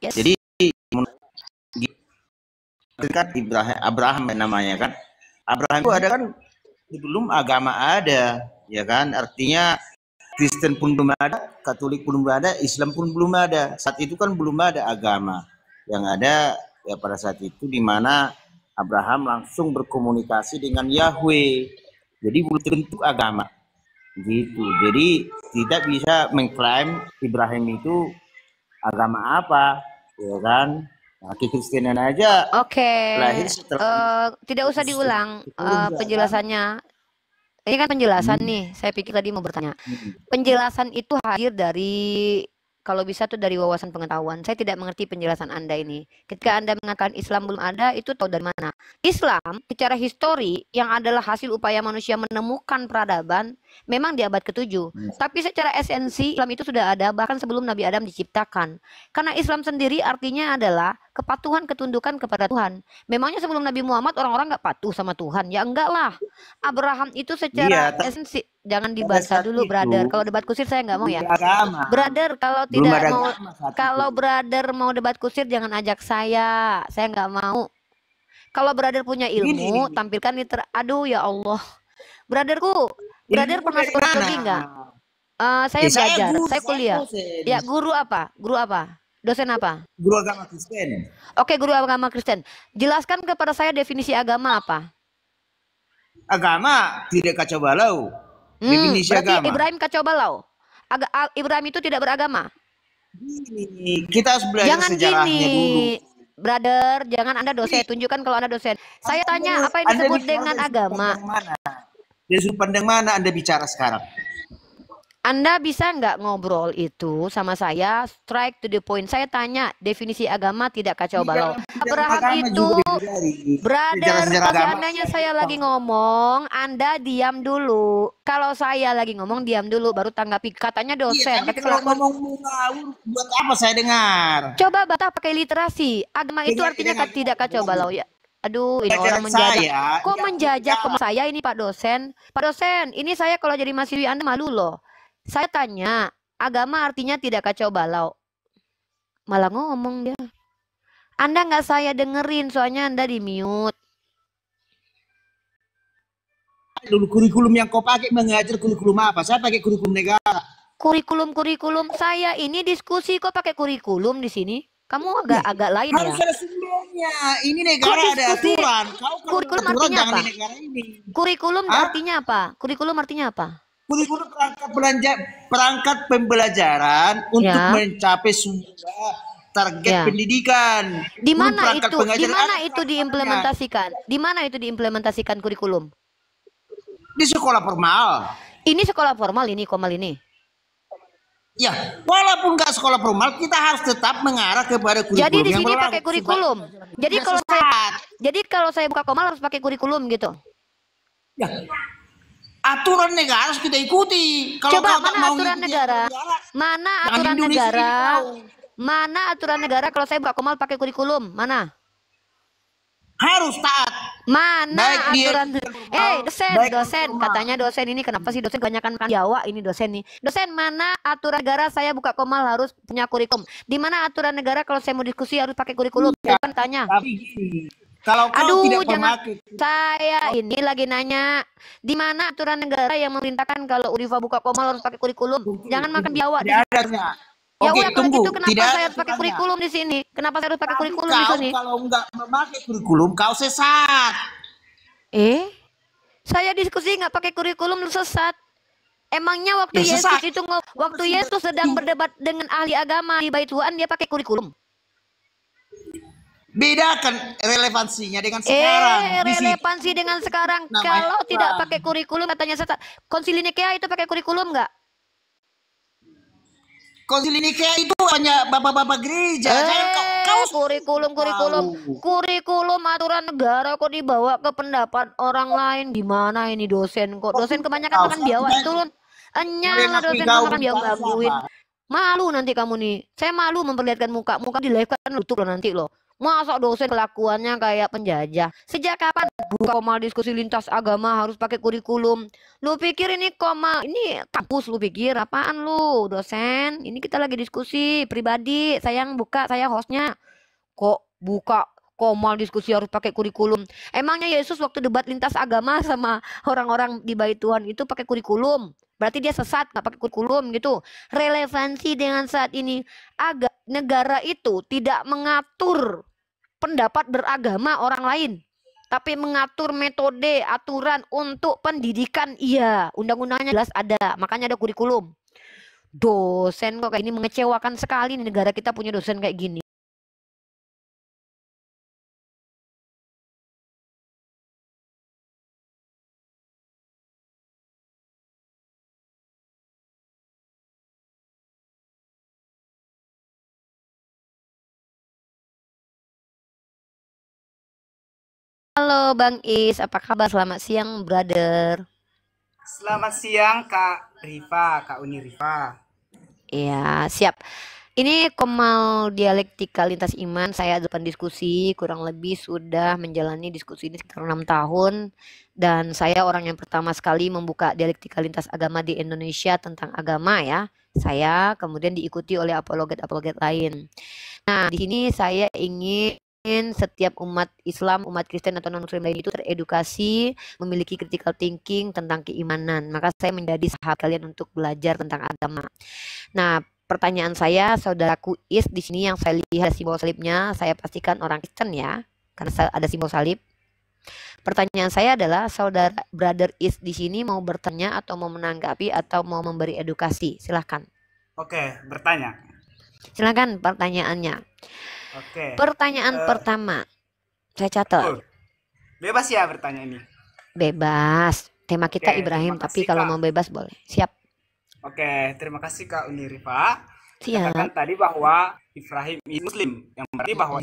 Yes. Jadi kan Abraham namanya kan. Abraham itu ada kan sebelum agama ada, ya kan? Artinya Kristen pun belum ada, Katolik pun belum ada, Islam pun belum ada. Saat itu kan belum ada agama. Yang ada ya pada saat itu di mana Abraham langsung berkomunikasi dengan Yahweh. Jadi belum tentu agama. Gitu. Jadi tidak bisa mengklaim Ibrahim itu agama apa, ya kan? Nah, Kekristenan aja Oke, lahir setelah tidak usah diulang penjelasannya. Ini kan penjelasan nih. Saya pikir tadi mau bertanya. Penjelasan itu hadir dari, kalau bisa tuh dari wawasan pengetahuan. Saya tidak mengerti penjelasan Anda ini. Ketika Anda mengatakan Islam belum ada, itu tahu dari mana? Islam secara histori yang adalah hasil upaya manusia menemukan peradaban memang di abad ke-7. Tapi secara esensi Islam itu sudah ada bahkan sebelum Nabi Adam diciptakan. Karena Islam sendiri artinya adalah kepatuhan, ketundukan kepada Tuhan. Memangnya sebelum Nabi Muhammad orang-orang nggak patuh sama Tuhan? Ya enggak lah. Abraham itu secara esensi, jangan dibaca dulu, brother. Kalau debat kusir saya nggak mau ya. Brother, kalau tidak mau, kalau brother mau debat kusir jangan ajak saya nggak mau. Kalau brother punya ilmu, tampilkan aduh ya Allah. Brother pernah sekolah teologi nggak? Saya belajar, saya kuliah. Ya, guru apa? Dosen apa? Guru agama Kristen. Oke, guru agama Kristen. Jelaskan kepada saya definisi agama apa? Agama tidak kacau balau. Definisi berarti agama. Ibrahim kacau balau. Ibrahim itu tidak beragama. Kita harus belajar sejarahnya dulu. Brother, jangan Anda dosen. Tunjukkan kalau Anda dosen. Saya tanya, apa yang disebut dengan agama? Dari sudut pandang mana Anda bicara sekarang? Anda bisa nggak ngobrol itu sama saya straight to the point? Saya tanya definisi agama tidak kacau balau. Abraham itu, brother, seandainya saya lagi ngomong, Anda diam dulu. Kalau saya lagi ngomong, diam dulu, baru tanggapi. Katanya dosen. Tapi kalau ngomong buat apa saya dengar? Coba Batak pakai literasi. Agama itu artinya tidak kacau balau ya. Aduh, ini orang menjajak. Kok menjajak ke saya ini Pak dosen? Pak dosen, ini saya kalau jadi mahasiswi Anda malu loh. Saya tanya, agama artinya tidak kacau balau. Malah ngomong dia. Anda nggak saya dengerin, soalnya Anda di mute. Dulu kurikulum yang kau pakai mengajar kurikulum apa? Saya pakai kurikulum negara. Kurikulum saya ini diskusi kok pakai kurikulum di sini? Kamu agak lain harus ya. Harus ada sumbernya. Ini negara ada aturan. Kurikulum artinya apa? Kurikulum artinya apa? Kurikulum artinya apa? Kurikulum perangkat pembelajaran untuk mencapai sebuah target pendidikan. Di mana itu? Di mana itu diimplementasikan? Di mana itu diimplementasikan kurikulum? Di sekolah formal. Ini sekolah formal ini, Komal ini. Ya, walaupun nggak sekolah formal, kita harus tetap mengarah kepada kurikulum. Jadi di sini pakai kurikulum. Jadi kalau saya buka Komal harus pakai kurikulum gitu. Ya. Aturan negara harus kita ikuti. Kalau coba mana aturan negara? Mana aturan negara? Mana aturan negara kalau saya buka Komal pakai kurikulum? Mana? Harus taat. Mana aturan? Dosen katanya dosen ini kenapa sih dosen kebanyakan Jawa ini dosen nih. Dosen, mana aturan negara saya buka Komal harus punya kurikulum? Di mana aturan negara kalau saya mau diskusi harus pakai kurikulum? Saya kan tanya. Tapi kalau kau tidak memakai, saya ini lagi nanya di mana aturan negara yang memerintahkan kalau Unifa buka Komal harus pakai kurikulum. Jangan makan biawak. Ya udah tunggu. Itu kenapa saya harus pakai kurikulum di sini? Kenapa saya harus pakai kurikulum di sini? Kalau nggak memakai kurikulum, kau sesat. Saya diskusi nggak pakai kurikulum sesat. Emangnya waktu waktu Yesus sedang berdebat dengan ahli agama di Bait Tuhan dia pakai kurikulum? Bedakan relevansinya dengan sekarang. Relevansi dengan sekarang. Kalau tidak pakai kurikulum katanya sesat. Konsili Nikea itu pakai kurikulum nggak? Konsili Nikea itu hanya bapak-bapak gereja. Kurikulum aturan negara kok dibawa ke pendapat orang lain. Di mana ini dosen kok? Dosen kebanyakan makan biawak turun. Enyala dosen makan biawak gangguin. Malu nanti kamu nih. Saya malu memperlihatkan muka di live kan tutup loh nanti loh. Masa dosen kelakuannya kayak penjajah? Sejak kapan buka komal diskusi lintas agama harus pakai kurikulum? Lu pikir ini komal, ini kampus lu pikir apaan lu dosen? Ini kita lagi diskusi pribadi, sayang buka, saya hostnya. Kok buka komal diskusi harus pakai kurikulum? Emangnya Yesus waktu debat lintas agama sama orang-orang di Bait Tuhan itu pakai kurikulum? Berarti dia sesat nggak pakai kurikulum gitu. Relevansi dengan saat ini, negara itu tidak mengatur pendapat beragama orang lain, tapi mengatur metode aturan untuk pendidikan. Iya, undang-undangnya jelas ada, makanya ada kurikulum. Dosen kok kayak ini, mengecewakan sekali nih, negara kita punya dosen kayak gini. Halo Bang Is, apa kabar? Selamat siang, brother. Selamat siang Kak Rifa, Kak Uni Rifa. Ya, siap. Ini Komal Dialektika Lintas Iman, saya depan diskusi, kurang lebih sudah menjalani diskusi ini sekitar 6 tahun. Dan saya orang yang pertama sekali membuka dialektika lintas agama di Indonesia tentang agama ya. Saya kemudian diikuti oleh apologet-apologet lain. Nah, di sini saya ingin setiap umat Islam, umat Kristen atau non-Muslim lain itu teredukasi, memiliki critical thinking tentang keimanan. Maka saya menjadi sahabat kalian untuk belajar tentang agama. Nah, pertanyaan saya, saudaraku Is di sini yang saya lihat simbol salibnya, saya pastikan orang Kristen ya, karena ada simbol salib. Pertanyaan saya adalah, saudara brother Is di sini mau bertanya atau mau menanggapi atau mau memberi edukasi? Silahkan. Oke, bertanya. Silahkan pertanyaannya. Oke. Pertanyaan pertama, saya catat. Bebas ya bertanya ini. Bebas. Tema kita Ibrahim, tapi kalau mau bebas boleh. Siap. Oke, terima kasih Kak Uni Rifa. Siap. Katakan tadi bahwa Ibrahim Muslim, yang berarti bahwa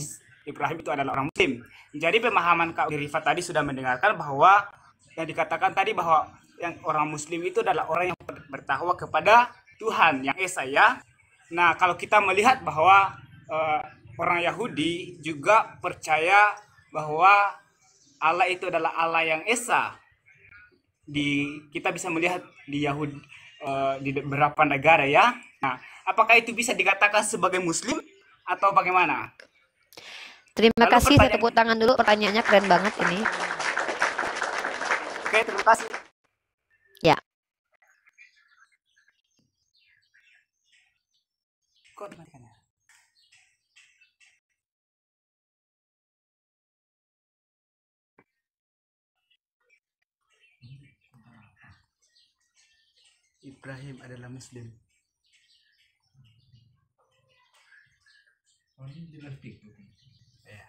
Ibrahim itu adalah orang Muslim. Jadi pemahaman Kak Uni Rifa tadi sudah mendengarkan bahwa yang dikatakan tadi bahwa yang orang Muslim itu adalah orang yang bertakwa kepada Tuhan yang Esa ya. Nah, kalau kita melihat bahwa orang Yahudi juga percaya bahwa Allah itu adalah Allah yang Esa. Kita bisa melihat di Yahudi di beberapa negara ya. Nah, apakah itu bisa dikatakan sebagai Muslim atau bagaimana? Terima kasih, saya tepuk tangan dulu, pertanyaannya keren banget ini. Oke, terima kasih. Ya. Kok dimatikannya? Ibrahim adalah Muslim. Ya.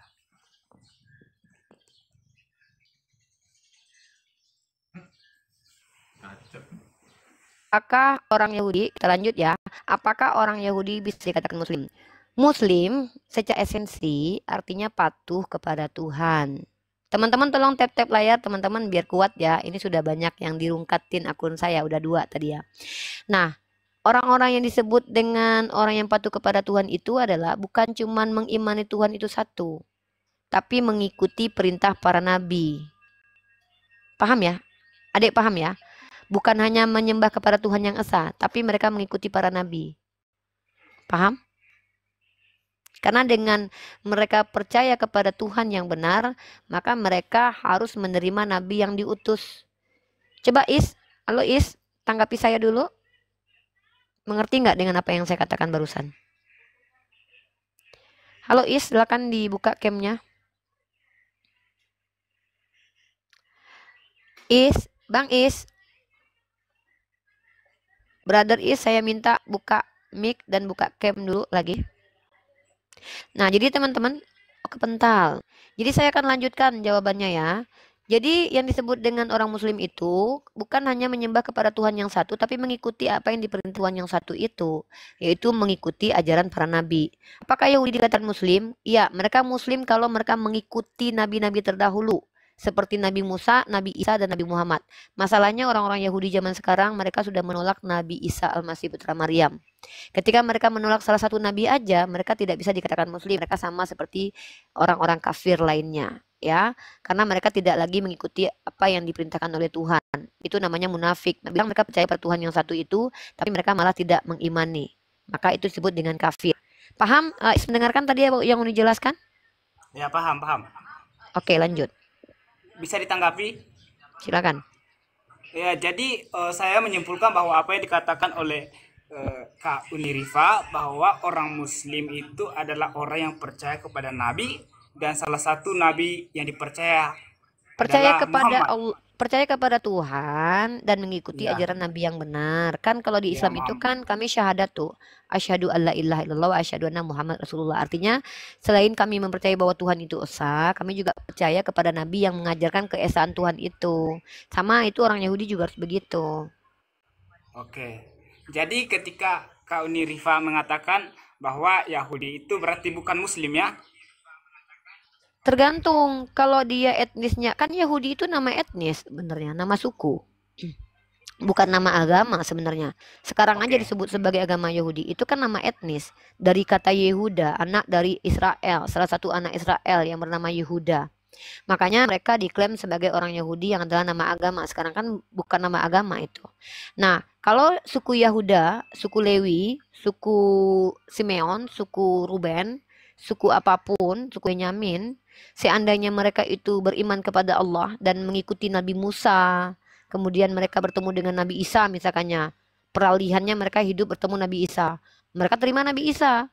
Apakah orang Yahudi, kita lanjut ya, apakah orang Yahudi bisa dikatakan Muslim? Muslim secara esensi artinya patuh kepada Tuhan. Teman-teman tolong tap-tap layar teman-teman biar kuat ya. Ini sudah banyak yang dirungkatin akun saya, udah 2 tadi ya. Nah, orang-orang yang disebut dengan orang yang patuh kepada Tuhan itu adalah bukan cuman mengimani Tuhan itu satu, tapi mengikuti perintah para nabi. Paham ya? Adik paham ya? Bukan hanya menyembah kepada Tuhan yang esa, tapi mereka mengikuti para nabi. Paham? Karena dengan mereka percaya kepada Tuhan yang benar, maka mereka harus menerima nabi yang diutus. Coba Is, halo Is, tanggapi saya dulu. Mengerti nggak dengan apa yang saya katakan barusan? Halo Is, silakan dibuka camnya. Is, Bang Is. Brother Is, saya minta buka mic dan buka cam dulu lagi. Nah, jadi teman-teman, kepental. Jadi saya akan lanjutkan jawabannya ya. Jadi yang disebut dengan orang Muslim itu bukan hanya menyembah kepada Tuhan yang satu, tapi mengikuti apa yang diperintahkan Tuhan yang satu itu, yaitu mengikuti ajaran para nabi. Apakah Yahudi dikatakan Muslim? Iya, mereka Muslim kalau mereka mengikuti nabi-nabi terdahulu. seperti Nabi Musa, Nabi Isa, dan Nabi Muhammad. Masalahnya orang-orang Yahudi zaman sekarang mereka sudah menolak Nabi Isa Al-Masih putra Maryam. Ketika mereka menolak salah satu nabi aja, mereka tidak bisa dikatakan muslim. Mereka sama seperti orang-orang kafir lainnya, ya. Karena mereka tidak lagi mengikuti apa yang diperintahkan oleh Tuhan. Itu namanya munafik. Bilang mereka percaya pada Tuhan yang satu itu, tapi mereka malah tidak mengimani. Maka itu disebut dengan kafir. Paham? Mendengarkan tadi yang Uni jelaskan? Ya, paham. Oke, lanjut. Bisa ditanggapi? Silakan. Ya, jadi saya menyimpulkan bahwa apa yang dikatakan oleh Kak Unirifa, bahwa orang Muslim itu adalah orang yang percaya kepada Nabi, dan salah satu Nabi yang dipercaya Percaya adalah kepada Muhammad. Allah, percaya kepada Tuhan dan mengikuti Ya, ajaran Nabi yang benar. Kan kalau di ya, Islam itu kan kami syahadat tuh. Asyhadu alla ilaha illallah wa asyhadu anna Muhammad Rasulullah. Artinya selain kami mempercayai bahwa Tuhan itu esa, kami juga percaya kepada Nabi yang mengajarkan keesaan Tuhan itu. Sama itu orang Yahudi juga harus begitu. oke. Jadi ketika Kak Unirifa mengatakan bahwa Yahudi itu berarti bukan Muslim, ya? Tergantung kalau dia etnisnya, kan Yahudi itu nama etnis sebenarnya, nama suku. Bukan nama agama sebenarnya. Sekarang aja Oke. disebut sebagai agama Yahudi. Itu kan nama etnis. Dari kata Yehuda, anak dari Israel. Salah satu anak Israel yang bernama Yehuda. Makanya mereka diklaim sebagai orang Yahudi yang adalah nama agama. Sekarang kan bukan nama agama itu. Nah, kalau suku Yahuda, suku Lewi, suku Simeon, suku Ruben, suku apapun, suku Benyamin, seandainya mereka itu beriman kepada Allah dan mengikuti Nabi Musa, kemudian mereka bertemu dengan Nabi Isa misalkannya, peralihannya mereka hidup bertemu Nabi Isa, mereka terima Nabi Isa.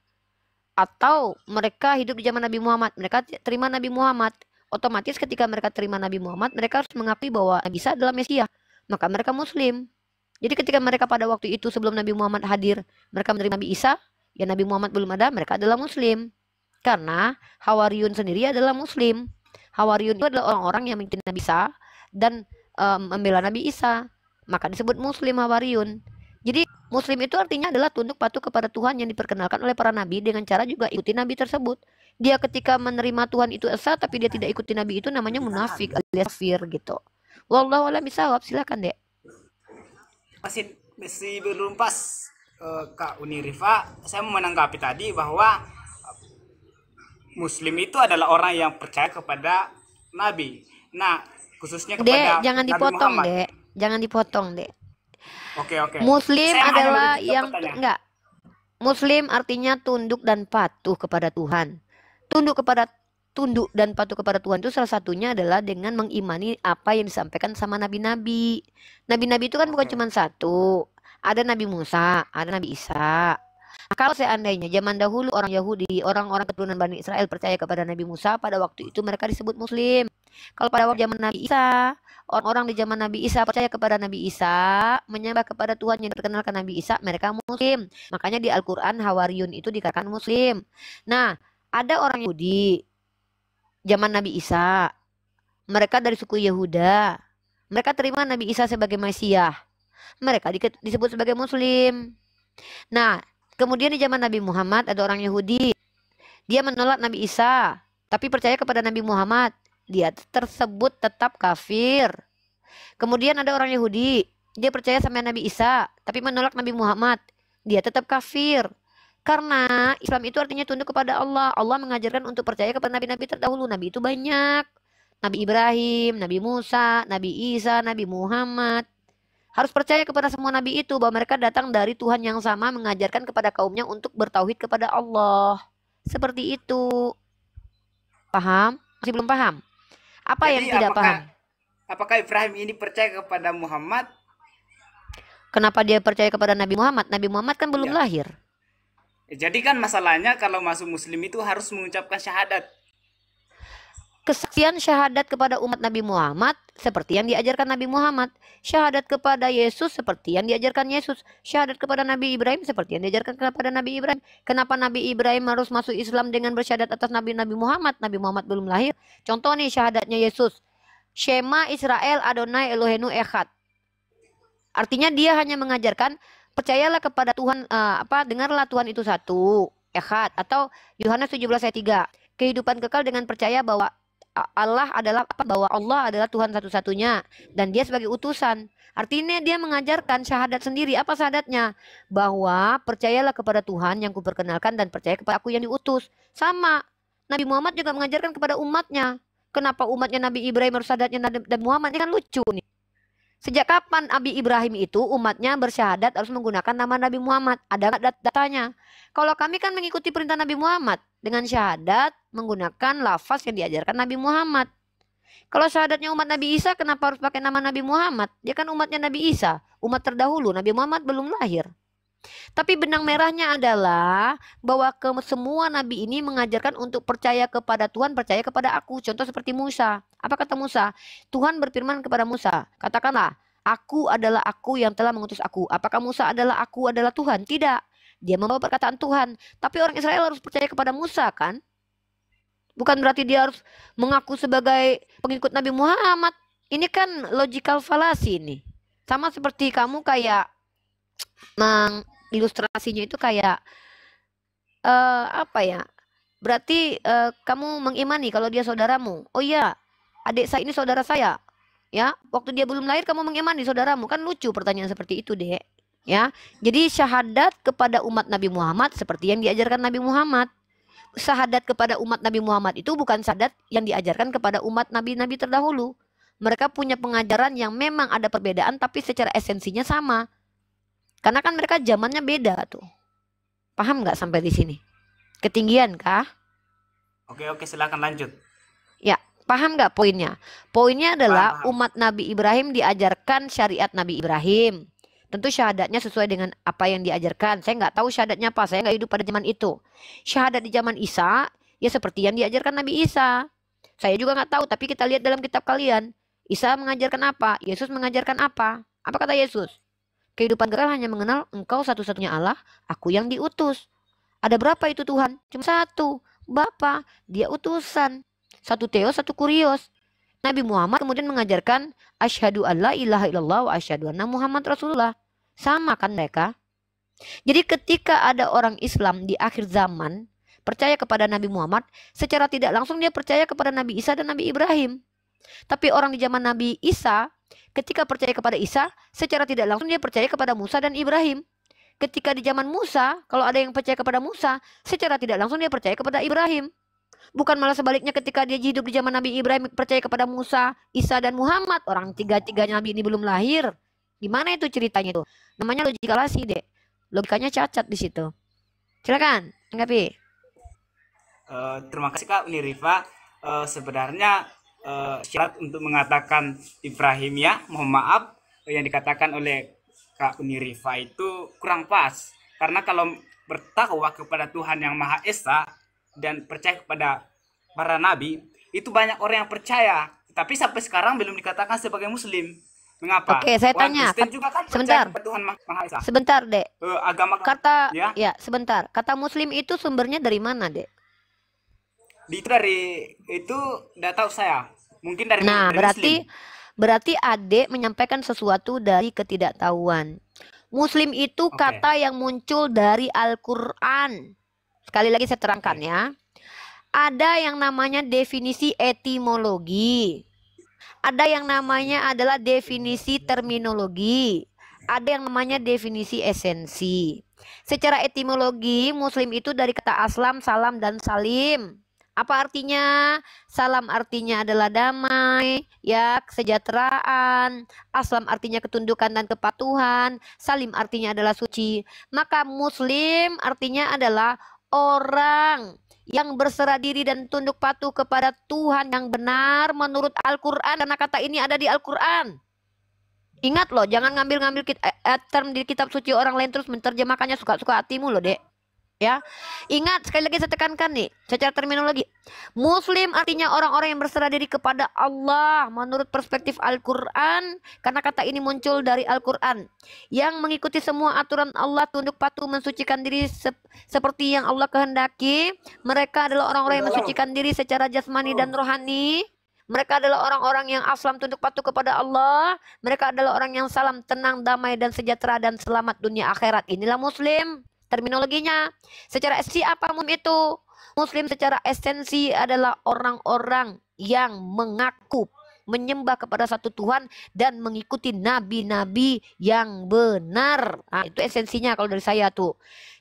Atau mereka hidup di zaman Nabi Muhammad, mereka terima Nabi Muhammad. Otomatis ketika mereka terima Nabi Muhammad, mereka harus mengakui bahwa Nabi Isa adalah Mesias. Maka mereka Muslim. Jadi ketika mereka pada waktu itu sebelum Nabi Muhammad hadir, mereka menerima Nabi Isa, ya Nabi Muhammad belum ada, mereka adalah Muslim. Karena Hawariyun sendiri adalah Muslim. Hawariyun itu adalah orang-orang yang mengikuti Nabi Isa dan membela Nabi Isa. Maka disebut Muslim Hawariyun. Jadi Muslim itu artinya adalah tunduk patuh kepada Tuhan yang diperkenalkan oleh para nabi dengan cara juga ikuti nabi tersebut. Dia ketika menerima Tuhan itu esa tapi dia tidak ikuti nabi itu namanya munafik alias kafir gitu. Wallahu a'lam bishawab. Silakan, Dek. Masih belum pas, Kak Unirifa. Saya mau menanggapi tadi bahwa Muslim itu adalah orang yang percaya kepada Nabi. Nah, khususnya Dek, kepada jangan Nabi dipotong, Muhammad. Dek. Jangan dipotong, Dek. Oke. Muslim Saya hanya adalah menuju ke yang pertanyaan. enggak. Muslim artinya tunduk dan patuh kepada Tuhan. Tunduk dan patuh kepada Tuhan itu salah satunya adalah dengan mengimani apa yang disampaikan sama nabi-nabi. Nabi-nabi itu kan bukan Oke. cuma satu. Ada Nabi Musa, ada Nabi Isa. Kalau seandainya zaman dahulu orang Yahudi, orang-orang keturunan Bani Israel percaya kepada Nabi Musa, pada waktu itu mereka disebut Muslim. Kalau pada waktu zaman Nabi Isa, orang-orang di zaman Nabi Isa percaya kepada Nabi Isa, menyembah kepada Tuhan yang diperkenalkan Nabi Isa, mereka Muslim. Makanya di Al-Quran Hawariyun itu dikatakan Muslim. Nah, ada orang Yahudi zaman Nabi Isa, mereka dari suku Yehuda, mereka terima Nabi Isa sebagai Mesias, mereka disebut sebagai Muslim. Nah, kemudian di zaman Nabi Muhammad ada orang Yahudi, dia menolak Nabi Isa, tapi percaya kepada Nabi Muhammad, dia tersebut tetap kafir. Kemudian ada orang Yahudi, dia percaya sama Nabi Isa, tapi menolak Nabi Muhammad, dia tetap kafir. Karena Islam itu artinya tunduk kepada Allah. Allah mengajarkan untuk percaya kepada nabi-nabi terdahulu. Nabi itu banyak. Nabi Ibrahim, Nabi Musa, Nabi Isa, Nabi Muhammad. Harus percaya kepada semua nabi itu bahwa mereka datang dari Tuhan yang sama mengajarkan kepada kaumnya untuk bertauhid kepada Allah. Seperti itu. Paham? Masih belum paham? Apa yang Jadi tidak paham? apakah Ibrahim ini percaya kepada Muhammad? Kenapa dia percaya kepada Nabi Muhammad? Nabi Muhammad kan belum Ya. lahir. Jadi kan masalahnya kalau masuk Muslim itu harus mengucapkan syahadat. Kesaksian syahadat kepada umat Nabi Muhammad seperti yang diajarkan Nabi Muhammad. Syahadat kepada Yesus seperti yang diajarkan Yesus. Syahadat kepada Nabi Ibrahim seperti yang diajarkan kepada Nabi Ibrahim. Kenapa Nabi Ibrahim harus masuk Islam dengan bersyahadat atas Nabi Muhammad? Nabi Muhammad belum lahir. Contoh nih syahadatnya Yesus. Shema Israel Adonai Elohenu Echad. Artinya dia hanya mengajarkan percayalah kepada Tuhan, dengarlah Tuhan itu satu, Echad. Atau Yohanes 17 ayat 3. Kehidupan kekal dengan percaya bahwa Allah adalah apa? Bahwa Allah adalah Tuhan satu-satunya dan dia sebagai utusan. Artinya dia mengajarkan syahadat sendiri. Apa syahadatnya? Bahwa percayalah kepada Tuhan yang kuperkenalkan dan percaya kepada aku yang diutus. Sama. Nabi Muhammad juga mengajarkan kepada umatnya. Kenapa umatnya Nabi Ibrahim harus syahadatnya Nabi Muhammad? Ini kan lucu nih. Sejak kapan Nabi Ibrahim itu umatnya bersyahadat harus menggunakan nama Nabi Muhammad? Ada nggak datanya? Kalau kami kan mengikuti perintah Nabi Muhammad dengan syahadat menggunakan lafaz yang diajarkan Nabi Muhammad. Kalau syahadatnya umat Nabi Isa, kenapa harus pakai nama Nabi Muhammad? Dia kan umatnya Nabi Isa, umat terdahulu. Nabi Muhammad belum lahir. Tapi benang merahnya adalah bahwa semua nabi ini mengajarkan untuk percaya kepada Tuhan, percaya kepada aku. Contoh seperti Musa. Apa kata Musa? Tuhan berfirman kepada Musa, katakanlah, aku adalah aku yang telah mengutus aku. Apakah Musa adalah aku adalah Tuhan? Tidak. Dia membawa perkataan Tuhan. Tapi orang Israel harus percaya kepada Musa kan? Bukan berarti dia harus mengaku sebagai pengikut Nabi Muhammad. Ini kan logical fallacy ini. Sama seperti kamu kayak mengilustrasinya itu kayak apa ya? Berarti kamu mengimani kalau dia saudaramu. Oh iya, adik saya ini saudara saya. Ya, waktu dia belum lahir kamu mengimani saudaramu. Kan lucu pertanyaan seperti itu, Dek. Ya. Jadi syahadat kepada umat Nabi Muhammad seperti yang diajarkan Nabi Muhammad. Syahadat kepada umat Nabi Muhammad itu bukan syahadat yang diajarkan kepada umat nabi-nabi terdahulu. Mereka punya pengajaran yang memang ada perbedaan tapi secara esensinya sama. Karena kan mereka zamannya beda tuh. Paham nggak sampai di sini? Ketinggian kah? Oke, silakan lanjut. Ya, paham nggak poinnya? Poinnya adalah umat Nabi Ibrahim diajarkan syariat Nabi Ibrahim. Tentu syahadatnya sesuai dengan apa yang diajarkan. Saya nggak tahu syahadatnya apa. Saya nggak hidup pada zaman itu. Syahadat di zaman Isa, ya seperti yang diajarkan Nabi Isa. Saya juga nggak tahu, tapi kita lihat dalam kitab kalian. Isa mengajarkan apa? Yesus mengajarkan apa? Apa kata Yesus? Kehidupan kekal hanya mengenal Engkau satu-satunya Allah, aku yang diutus. Ada berapa itu Tuhan? Cuma satu. Bapa, dia utusan. Satu Theos, satu Kurios. Nabi Muhammad kemudian mengajarkan asyhadu alla ilaha illallah wa asyhadu anna Muhammad Rasulullah. Sama kan mereka? Jadi ketika ada orang Islam di akhir zaman percaya kepada Nabi Muhammad, secara tidak langsung dia percaya kepada Nabi Isa dan Nabi Ibrahim. Tapi orang di zaman Nabi Isa ketika percaya kepada Isa, secara tidak langsung dia percaya kepada Musa dan Ibrahim. Ketika di zaman Musa, kalau ada yang percaya kepada Musa, secara tidak langsung dia percaya kepada Ibrahim. Bukan malah sebaliknya ketika dia hidup di zaman Nabi Ibrahim percaya kepada Musa, Isa dan Muhammad. Orang tiga-tiganya Nabi ini belum lahir. Gimana itu ceritanya itu? Namanya logikalasi, Dek. Logikanya cacat di situ. Silakan, tanggapi. Terima kasih Kak Unirifa. Sebenarnya syarat untuk mengatakan Ibrahim ya, mohon maaf yang dikatakan oleh Kak Unirifa itu kurang pas. Karena kalau bertakwa kepada Tuhan yang Maha Esa dan percaya kepada para nabi, itu banyak orang yang percaya, tapi sampai sekarang belum dikatakan sebagai muslim. Mengapa? Oke, saya tanya. Juga kan sebentar. Tuhan Maha Esa. Sebentar, Dek. Agama kata ya, sebentar. Kata muslim itu sumbernya dari mana, Dek? Itu dari itu enggak tahu saya. Mungkin dari berarti Adek menyampaikan sesuatu dari ketidaktahuan. Muslim itu kata yang muncul dari Al-Qur'an. Sekali lagi saya terangkan ya. Ada yang namanya definisi etimologi. Ada yang namanya adalah definisi terminologi. Ada yang namanya definisi esensi. Secara etimologi, muslim itu dari kata aslam, salam, dan salim. Apa artinya? Salam artinya adalah damai, ya, kesejahteraan. Aslam artinya ketundukan dan kepatuhan. Salim artinya adalah suci. Maka muslim artinya adalah orang yang berserah diri dan tunduk patuh kepada Tuhan yang benar menurut Al-Quran. Karena kata ini ada di Al-Quran. Ingat loh, jangan ngambil-ngambil term di kitab suci orang lain terus menerjemahkannya suka-suka hatimu loh, Dek. Ya, ingat sekali lagi saya tekankan nih secara terminologi. Muslim artinya orang-orang yang berserah diri kepada Allah menurut perspektif Al-Quran, karena kata ini muncul dari Al-Quran, yang mengikuti semua aturan Allah, tunduk patuh, mensucikan diri seperti yang Allah kehendaki. Mereka adalah orang-orang yang mensucikan diri secara jasmani dan rohani. Mereka adalah orang-orang yang aslam, tunduk patuh kepada Allah. Mereka adalah orang yang salam, tenang, damai, dan sejahtera, dan selamat dunia akhirat. Inilah Muslim. Terminologinya. Secara esensi apa muslim itu? Muslim secara esensi adalah orang-orang yang mengaku menyembah kepada satu Tuhan dan mengikuti nabi-nabi yang benar. Nah, itu esensinya kalau dari saya tuh.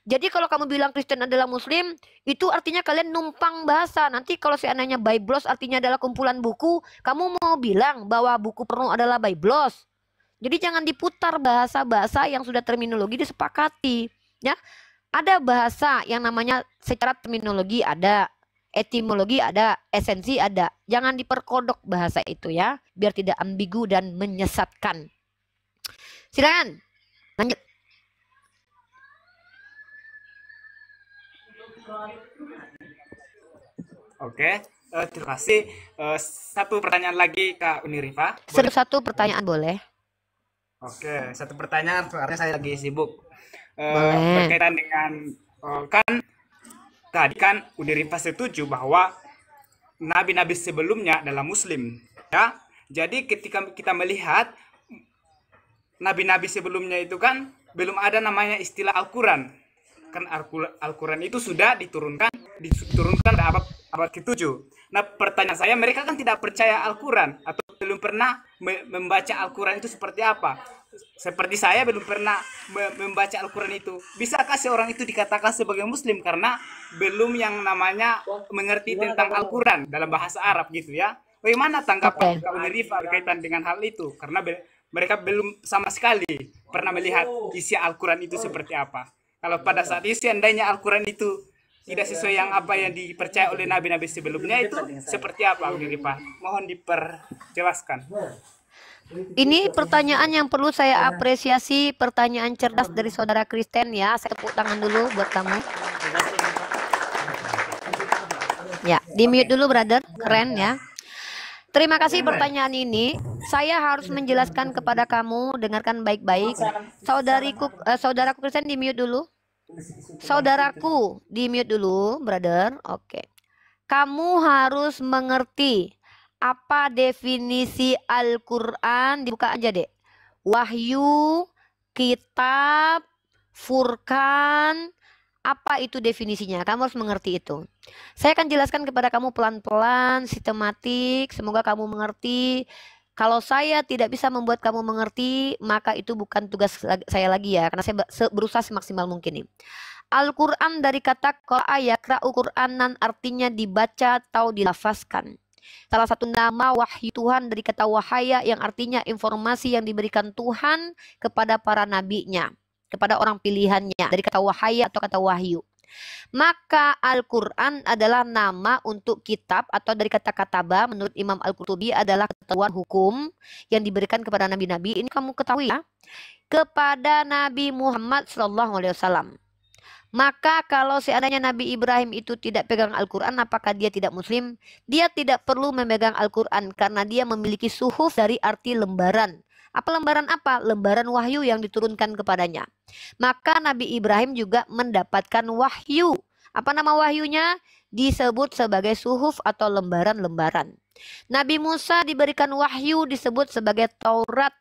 Jadi kalau kamu bilang Kristen adalah Muslim, itu artinya kalian numpang bahasa. Nanti kalau seandainya Biblos artinya adalah kumpulan buku, kamu mau bilang bahwa buku penuh adalah Biblos. Jadi jangan diputar bahasa-bahasa yang sudah terminologi disepakati. Ya, ada bahasa yang namanya secara terminologi ada, etimologi ada, esensi ada. Jangan diperkodok bahasa itu ya, biar tidak ambigu dan menyesatkan. Silakan, lanjut. Oke, terima kasih. Satu pertanyaan lagi Kak Unirifa. Satu pertanyaan boleh? Oke, satu pertanyaan soalnya saya lagi sibuk. Boleh. Berkaitan dengan kan tadi kan Unirifa setuju bahwa nabi-nabi sebelumnya adalah Muslim, ya. Jadi ketika kita melihat nabi-nabi sebelumnya itu kan belum ada namanya istilah Al-Quran. Kan Al-Quran itu sudah diturunkan pada abad ke-7. Nah, pertanyaan saya, mereka kan tidak percaya Al-Quran atau belum pernah membaca Al-Quran itu seperti apa. Seperti saya belum pernah membaca Al-Quran itu. Bisakah seorang itu dikatakan sebagai Muslim karena belum yang namanya mengerti tentang Al-Quran dalam bahasa Arab gitu ya? Bagaimana tanggapan Kak Unirifa berkaitan dengan hal itu? Karena mereka belum sama sekali pernah melihat isi Al-Quran itu seperti apa. Kalau pada saat itu seandainya Al-Quran itu tidak sesuai yang apa yang dipercaya oleh nabi-nabi sebelumnya, itu seperti apa Unirifa? Mohon diperjelaskan. Ini pertanyaan yang perlu saya apresiasi, pertanyaan cerdas dari saudara Kristen ya. Saya tepuk tangan dulu buat kamu. Ya, di mute dulu brother, keren ya. Terima kasih pertanyaan ini. Saya harus menjelaskan kepada kamu, dengarkan baik-baik. Saudaraku Kristen di mute dulu. Saudaraku di mute dulu, brother. Oke. Kamu harus mengerti apa definisi Al-Quran. Dibuka aja deh. Wahyu, kitab, Furqan. Apa itu definisinya? Kamu harus mengerti itu. Saya akan jelaskan kepada kamu pelan-pelan, sistematik. Semoga kamu mengerti. Kalau saya tidak bisa membuat kamu mengerti, maka itu bukan tugas saya lagi ya. Karena saya berusaha semaksimal mungkin nih. Al-Quran dari kata qara'a yaqra'u Qur'anan artinya dibaca atau dilafazkan. Salah satu nama wahyu Tuhan dari kata wahaya yang artinya informasi yang diberikan Tuhan kepada para nabinya, kepada orang pilihannya, dari kata wahaya atau kata wahyu. Maka Al-Quran adalah nama untuk kitab atau dari kata kataba menurut Imam Al-Qurtubi adalah ketentuan hukum yang diberikan kepada nabi-nabi. Ini kamu ketahui ya, kepada Nabi Muhammad SAW. Maka kalau seandainya Nabi Ibrahim itu tidak pegang Al-Quran, apakah dia tidak Muslim? Dia tidak perlu memegang Al-Quran karena dia memiliki suhuf dari arti lembaran. Apa lembaran apa? Lembaran wahyu yang diturunkan kepadanya. Maka Nabi Ibrahim juga mendapatkan wahyu. Apa nama wahyunya? Disebut sebagai suhuf atau lembaran-lembaran. Nabi Musa diberikan wahyu disebut sebagai Taurat.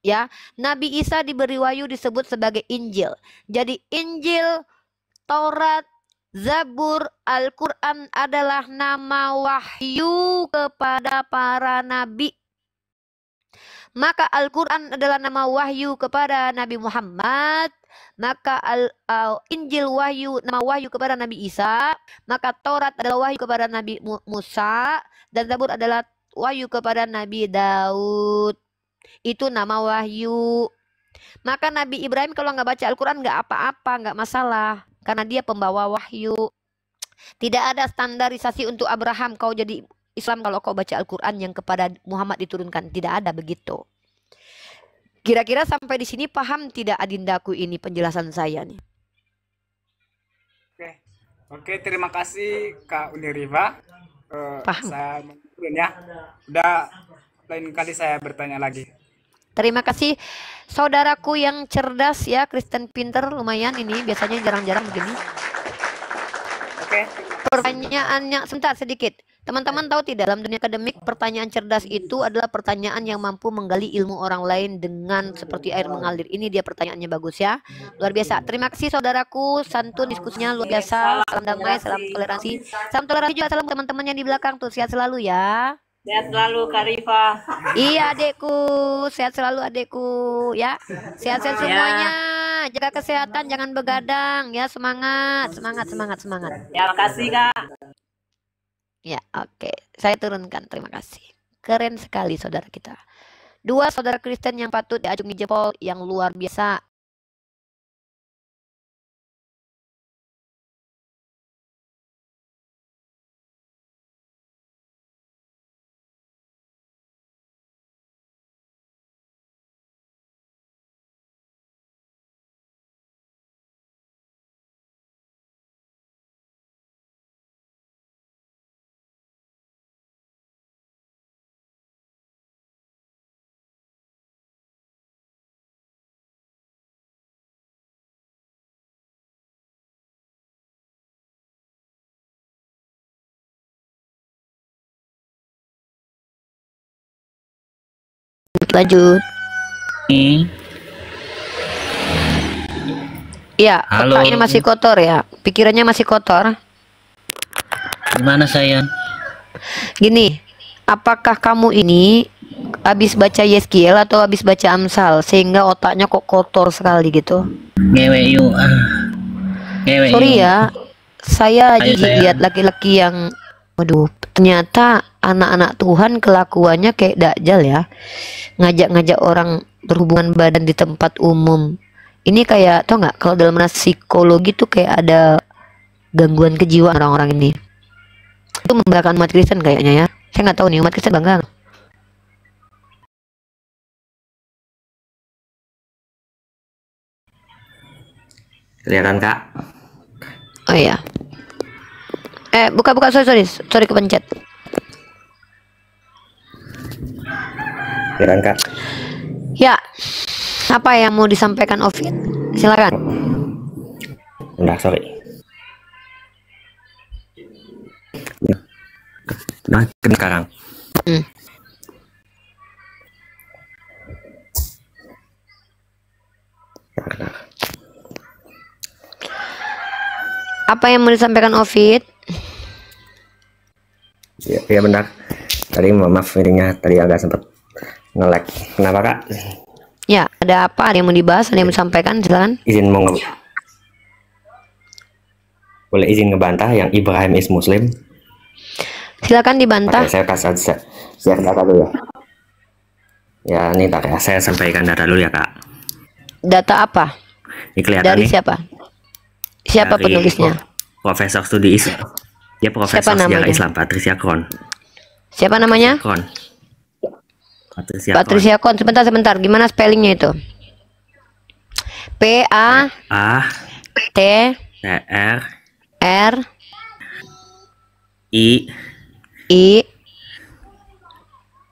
Ya, Nabi Isa diberi wahyu disebut sebagai Injil. Jadi Injil, Taurat, Zabur, Al-Quran adalah nama wahyu kepada para nabi. Maka Al-Quran adalah nama wahyu kepada Nabi Muhammad. Maka Injil wahyu, nama wahyu kepada Nabi Isa. Maka Taurat adalah wahyu kepada Nabi Musa. Dan Zabur adalah wahyu kepada Nabi Daud. Itu nama wahyu. Maka Nabi Ibrahim kalau nggak baca Al-Quran nggak apa-apa, nggak masalah. Karena dia pembawa wahyu. Tidak ada standarisasi untuk Abraham kau jadi Islam kalau kau baca Al-Quran yang kepada Muhammad diturunkan. Tidak ada begitu. Kira-kira sampai di sini paham tidak adindaku ini penjelasan saya nih? Oke, terima kasih Kak Unirifa. Paham. Saya menurun ya. Udah lain kali saya bertanya lagi. Terima kasih saudaraku yang cerdas ya, Kristen pinter lumayan ini, biasanya jarang-jarang begini. Oke. Pertanyaannya sebentar sedikit. Teman-teman tahu tidak, dalam dunia akademik, pertanyaan cerdas itu adalah pertanyaan yang mampu menggali ilmu orang lain dengan seperti air mengalir. Ini dia pertanyaannya, bagus ya. Luar biasa. Terima kasih saudaraku, santun diskusinya luar biasa. Salam damai, salam toleransi. Salam toleransi juga, salam teman-teman yang di belakang tuh. Sehat selalu ya. Sehat selalu Kak Rifa. Iya adekku, sehat selalu adekku ya. Sehat-sehat semuanya. Jaga kesehatan, jangan begadang ya. Semangat, semangat, semangat, semangat. Ya, makasih Kak. Ya, oke. Saya turunkan. Terima kasih. Keren sekali saudara kita. Dua saudara Kristen yang patut diacungi jempol, yang luar biasa. Lanjut. Iya, Halo. otaknya masih kotor ya. Pikirannya masih kotor. Gimana sayang? Gini, apakah kamu ini habis baca Yeskiel atau habis baca Amsal sehingga otaknya kok kotor sekali gitu? Ngewe yuk. Ngewe Sorry yuk. ya, saya Ayo, jijik sayang. lihat laki-laki yang, waduh, ternyata anak-anak Tuhan kelakuannya kayak Dajjal ya. Ngajak-ngajak orang berhubungan badan di tempat umum. Ini kayak, tau nggak, kalau dalam psikologi tuh kayak ada gangguan kejiwaan orang-orang ini. Itu membanggakan umat Kristen kayaknya ya. Saya nggak tahu nih, umat Kristen bangga nggak? Kelihatan Kak? Oh iya. Buka, sorry kepencet. Kelihatan Kak? Ya, apa yang mau disampaikan Ovid? Silakan. Bentar, sorry. Nah, sekarang. Hmm. Apa yang mau disampaikan Ovid? Ya benar. Tadi maaf meetingnya tadi agak sempet nge-lag. Kenapa Kak? Ya, ada apa? Ada yang mau dibahas? Ada yang mau disampaikan? Silakan. Izin mau boleh izin ngebantah yang Ibrahim is Muslim? Silakan dibantah. Oke, saya kasih share data dulu ya. Ya, ini ntar ya, saya sampaikan data dulu ya Kak. Data apa? Ini kelihatan Dari nih. siapa? Siapa Dari penulisnya? Profesor studi Islam. Dia profesor Siapa sejarah namanya? Islam, Patricia Kron. Siapa namanya? Kron. Patricia Kron. Patricia Kon. Sebentar. Gimana spellingnya itu? P A A T T R R I I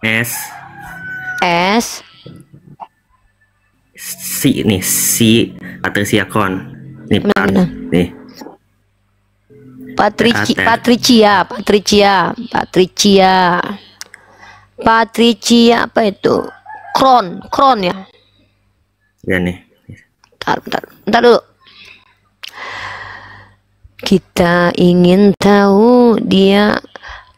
S S C nih, si Patricia Kron. Nih, Mana? nih. Patricia apa itu? Kron ya. Ya nih. Bentar dulu. Kita ingin tahu dia.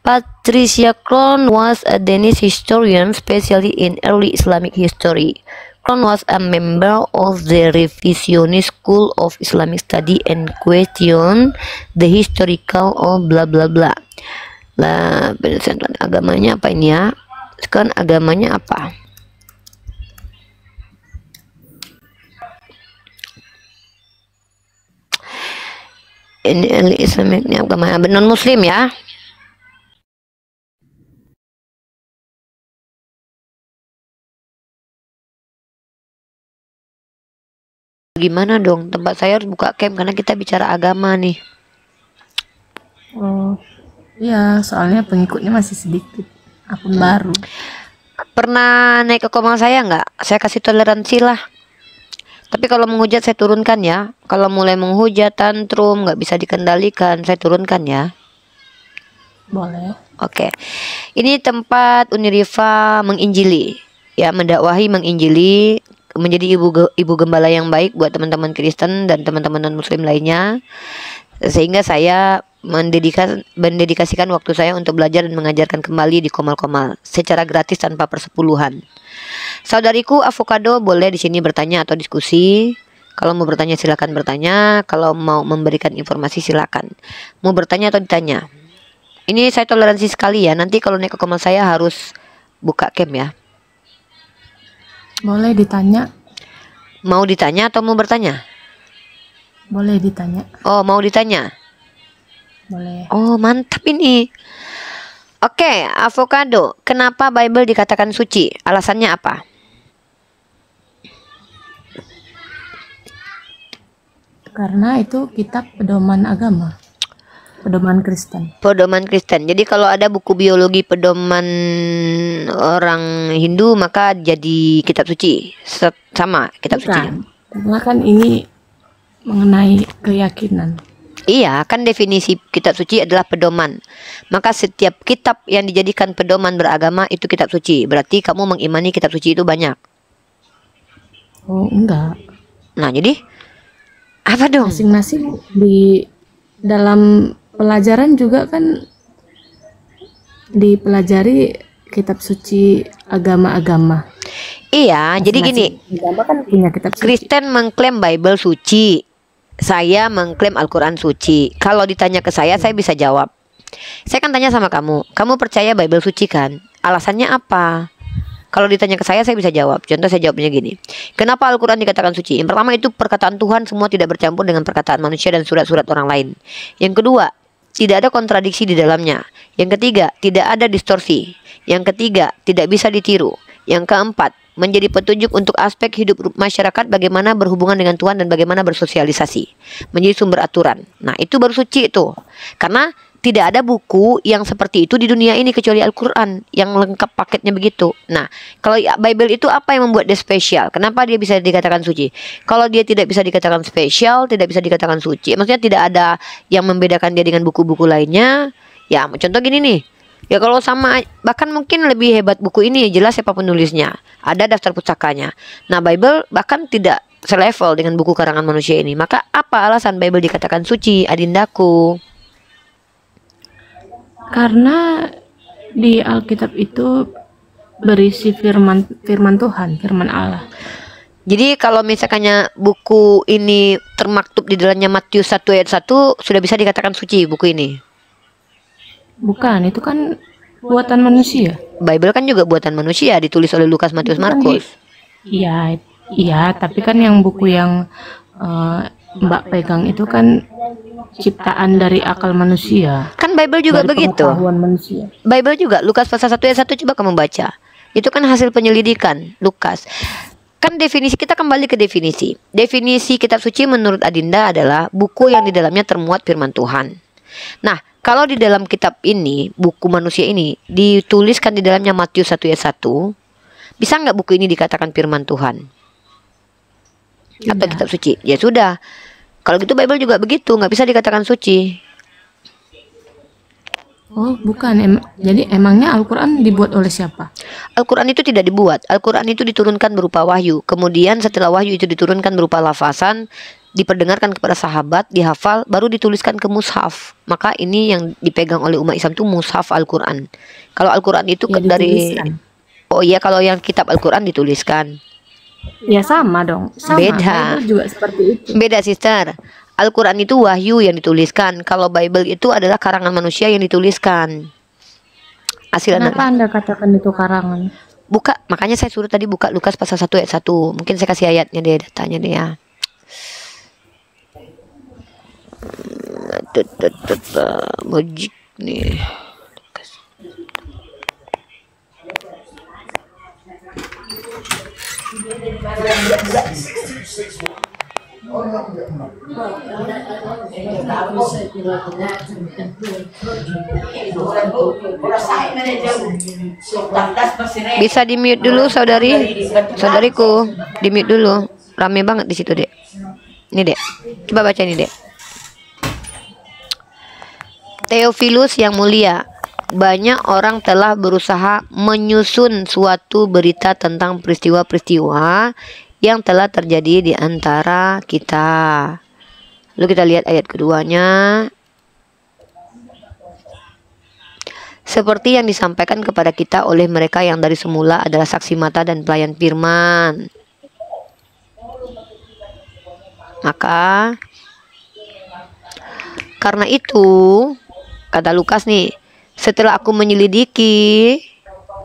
Patricia Kron was a Danish historian, especially in early Islamic history. Kron was a member of the revisionist school of Islamic study and question the historical of bla bla bla. Lah, berdasarkan agamanya apa ini ya? Sekarang agamanya apa? Ini early Islamic ini agama non Muslim ya? Gimana dong, tempat saya harus buka cam karena kita bicara agama nih. Oh, iya, soalnya pengikutnya masih sedikit, akun baru. Pernah naik ke komang saya nggak? Saya kasih toleransi lah. Tapi kalau menghujat saya turunkan ya. Kalau mulai menghujat, tantrum, nggak bisa dikendalikan, saya turunkan ya. Boleh. Oke. Ini tempat Unirifa menginjili, ya, mendakwahi, menginjili, menjadi ibu gembala yang baik buat teman-teman Kristen dan teman-teman non-muslim lainnya. Sehingga saya mendedikasikan waktu saya untuk belajar dan mengajarkan kembali di Komal-Komal secara gratis tanpa persepuluhan. Saudariku Avocado boleh di sini bertanya atau diskusi. Kalau mau bertanya silakan bertanya, kalau mau memberikan informasi silakan. Mau bertanya atau ditanya. Ini saya toleransi sekali ya. Nanti kalau naik ke Komal saya harus buka cam ya. Boleh ditanya. Mau ditanya atau mau bertanya? Boleh ditanya. Oh, mau ditanya. Boleh. Oh, mantap ini. Oke, Avocado, kenapa Bible dikatakan suci? Alasannya apa? Karena itu kitab pedoman agama. Pedoman Kristen. Pedoman Kristen. Jadi kalau ada buku biologi pedoman orang Hindu maka jadi kitab suci. Sama kitab suci. Bukan. Karena kan ini mengenai keyakinan. Iya, kan definisi kitab suci adalah pedoman. Maka setiap kitab yang dijadikan pedoman beragama itu kitab suci. Berarti kamu mengimani kitab suci itu banyak. Oh, enggak. Nah, jadi apa dong? Masing-masing di dalam pelajaran juga kan dipelajari kitab suci agama-agama. Iya, jadi gini. Agama kan punya kitab suci. Kristen mengklaim Bible suci. Saya mengklaim Al-Quran suci. Kalau ditanya ke saya bisa jawab. Saya kan tanya sama kamu. Kamu percaya Bible suci kan? Alasannya apa? Kalau ditanya ke saya bisa jawab. Contoh saya jawabnya gini. Kenapa Al-Quran dikatakan suci? Yang pertama itu perkataan Tuhan, semua tidak bercampur dengan perkataan manusia dan surat-surat orang lain. Yang kedua, tidak ada kontradiksi di dalamnya. Yang ketiga, tidak ada distorsi. Yang ketiga, tidak bisa ditiru. Yang keempat, menjadi petunjuk untuk aspek hidup masyarakat, bagaimana berhubungan dengan Tuhan dan bagaimana bersosialisasi. Menjadi sumber aturan. Nah, itu baru suci itu. Karena tidak ada buku yang seperti itu di dunia ini kecuali Al-Quran yang lengkap paketnya begitu. Nah, kalau Bible itu apa yang membuat dia spesial? Kenapa dia bisa dikatakan suci? Kalau dia tidak bisa dikatakan spesial, tidak bisa dikatakan suci, maksudnya tidak ada yang membedakan dia dengan buku-buku lainnya. Ya, contoh gini nih. Ya kalau sama, bahkan mungkin lebih hebat buku ini, jelas siapa penulisnya. Ada daftar pusakanya. Nah, Bible bahkan tidak selevel dengan buku karangan manusia ini. Maka apa alasan Bible dikatakan suci, Adindaku? Karena di Alkitab itu berisi firman Tuhan, firman Allah. Jadi kalau misalkannya buku ini termaktub di dalamnya Matius 1 ayat 1 sudah bisa dikatakan suci buku ini? Bukan, itu kan buatan manusia. Bible kan juga buatan manusia, ditulis oleh Lukas, Matius, Markus. Iya, iya, tapi kan yang buku yang Mbak pegang itu kan ciptaan dari akal manusia. Kan Bible juga dari begitu. Pengetahuan manusia. Bible juga, Lukas pasal 1 ayat 1 coba kamu baca. Itu kan hasil penyelidikan Lukas. Kan definisi, kita kembali ke definisi. Definisi kitab suci menurut Adinda adalah buku yang di dalamnya termuat firman Tuhan. Nah, kalau di dalam kitab ini, buku manusia ini dituliskan di dalamnya Matius 1 ayat 1, bisa nggak buku ini dikatakan firman Tuhan? Atau kitab suci? Ya sudah. Kalau gitu Bible juga begitu, nggak bisa dikatakan suci. Oh, bukan. Jadi emangnya Al-Quran dibuat oleh siapa? Al-Quran itu tidak dibuat. Al-Quran itu diturunkan berupa wahyu. Kemudian setelah wahyu itu diturunkan berupa lafazan, diperdengarkan kepada sahabat, dihafal, baru dituliskan ke mushaf. Maka ini yang dipegang oleh umat Islam itu mushaf Al-Quran. Kalau Al-Quran itu Ya, dari... dituliskan. Oh iya, kalau yang kitab Al-Quran dituliskan. Ya sama dong. Sama. Beda. Bible juga seperti itu. Beda, sister. Al-Quran itu wahyu yang dituliskan. Kalau Bible itu adalah karangan manusia yang dituliskan. Kenapa Anda katakan itu karangan? Buka, makanya saya suruh tadi buka Lukas pasal 1 ayat 1. Mungkin saya kasih ayatnya deh, datanya deh ya. Mujik nih. Bisa di mute dulu saudariku, di mute dulu. Rame banget di situ, Dek. Ini, Dek. Coba baca ini, Dek. Theophilus yang mulia, banyak orang telah berusaha menyusun suatu berita tentang peristiwa-peristiwa yang telah terjadi di antara kita. Lalu kita lihat ayat keduanya. Seperti yang disampaikan kepada kita oleh mereka yang dari semula adalah saksi mata dan pelayan firman. Maka karena itu, kata Lukas nih, setelah aku menyelidiki,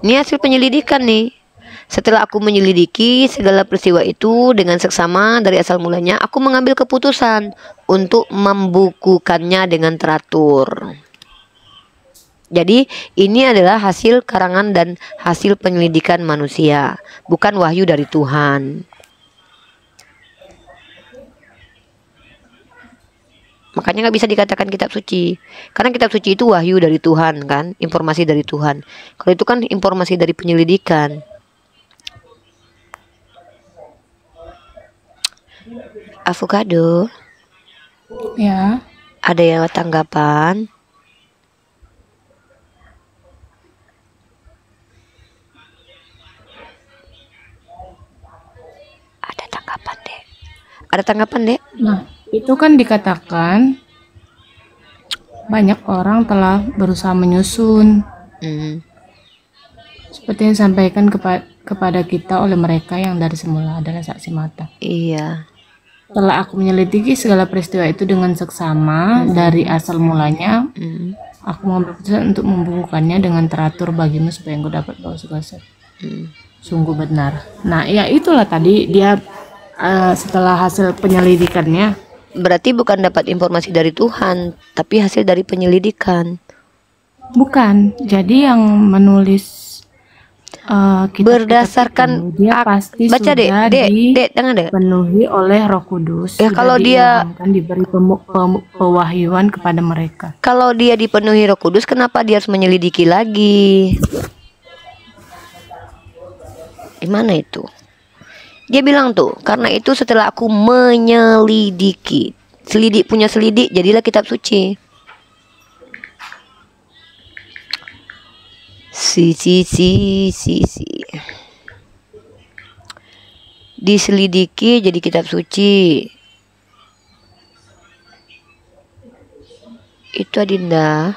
ini hasil penyelidikan nih. Setelah aku menyelidiki segala peristiwa itu dengan seksama dari asal mulanya, aku mengambil keputusan untuk membukukannya dengan teratur. Jadi ini adalah hasil karangan dan hasil penyelidikan manusia, bukan wahyu dari Tuhan. Makanya nggak bisa dikatakan kitab suci, karena kitab suci itu wahyu dari Tuhan kan, informasi dari Tuhan. Kalau itu kan informasi dari penyelidikan. Avocado, Ya, ada yang tanggapan? Ada tanggapan dek? Ada tanggapan dek? nah itu kan dikatakan banyak orang telah berusaha menyusun seperti yang disampaikan kepada kita oleh mereka yang dari semula adalah saksi mata. Iya. Setelah aku menyelidiki segala peristiwa itu dengan seksama dari asal mulanya, aku mengambil keputusan untuk membukukannya dengan teratur bagimu supaya engkau dapat bawa segala sungguh benar. Nah, ya itulah tadi dia setelah hasil penyelidikannya. Berarti bukan dapat informasi dari Tuhan, tapi hasil dari penyelidikan. Bukan. Jadi yang menulis Berdasarkan dia pasti baca sudah dek, jangan dek. dipenuhi oleh Roh Kudus. Ya, kalau dia diberi pewahyuan kepada mereka. Kalau dia dipenuhi Roh Kudus, kenapa dia harus menyelidiki lagi? Gimana itu? Dia bilang tuh, karena itu setelah aku menyelidiki, punya selidik, jadilah kitab suci. Diselidiki jadi kitab suci. Itu Adinda.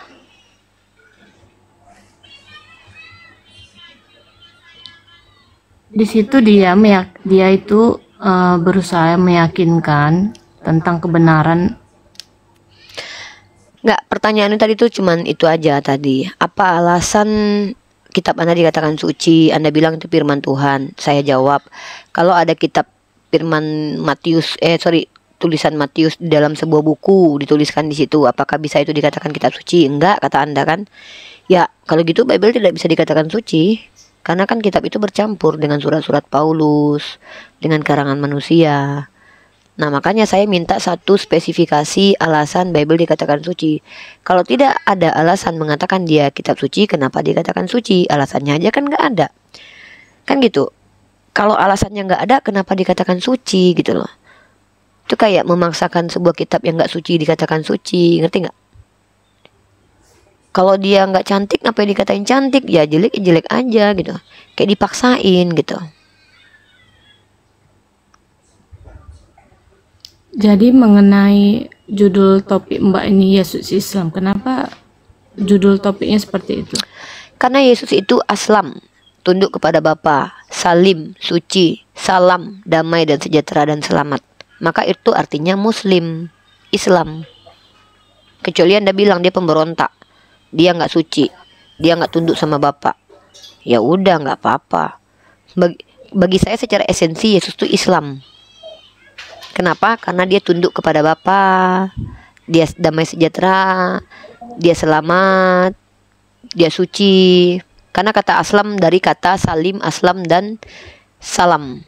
Di situ dia itu berusaha meyakinkan tentang kebenaran. Enggak, pertanyaannya tadi tuh cuman itu aja tadi. Apa alasan kitab Anda dikatakan suci? Anda bilang itu firman Tuhan. Saya jawab, kalau ada kitab firman tulisan Matius di dalam sebuah buku dituliskan di situ, apakah bisa itu dikatakan kitab suci? Enggak, kata Anda kan. Ya, kalau gitu Bible tidak bisa dikatakan suci. Karena kan kitab itu bercampur dengan surat-surat Paulus, dengan karangan manusia. Nah, makanya saya minta satu spesifikasi alasan Bible dikatakan suci. Kalau tidak ada alasan mengatakan dia kitab suci, kenapa dikatakan suci? Alasannya aja kan nggak ada. Kan gitu. Kalau alasannya nggak ada, kenapa dikatakan suci gitu loh. Itu kayak memaksakan sebuah kitab yang nggak suci dikatakan suci, ngerti nggak? Kalau dia nggak cantik, ngapain dikatain cantik? Ya jelek aja gitu. Kayak dipaksain gitu. Jadi mengenai judul topik Mbak ini Yesus Islam, kenapa judul topiknya seperti itu? Karena Yesus itu aslam, tunduk kepada Bapa, salim, suci, salam, damai dan sejahtera dan selamat. Maka itu artinya Muslim, Islam. Kecuali Anda bilang dia pemberontak, dia nggak suci, dia nggak tunduk sama Bapa. Ya udah, nggak apa-apa. Bagi saya secara esensi Yesus itu Islam. Kenapa? Karena dia tunduk kepada Bapa, dia damai sejahtera, dia selamat, dia suci. Karena kata aslam dari kata salim, aslam, dan salam.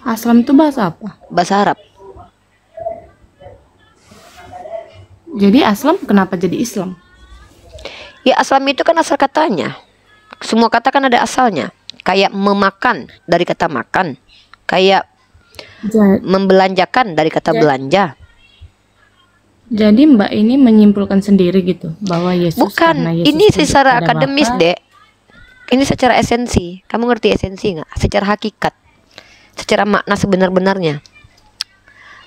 Aslam itu bahasa apa? Bahasa Arab. Jadi aslam kenapa jadi Islam? Ya, aslam itu kan asal katanya. Semua kata kan ada asalnya. Kayak memakan dari kata makan. Kayak membelanjakan dari kata belanja. Jadi Mbak ini menyimpulkan sendiri gitu bahwa Yesus karena Bukan, Yesus ini tunduk secara pada akademis, Bapa. Dek. Ini secara esensi. Kamu ngerti esensi nggak? Secara hakikat, secara makna sebenar-benarnya.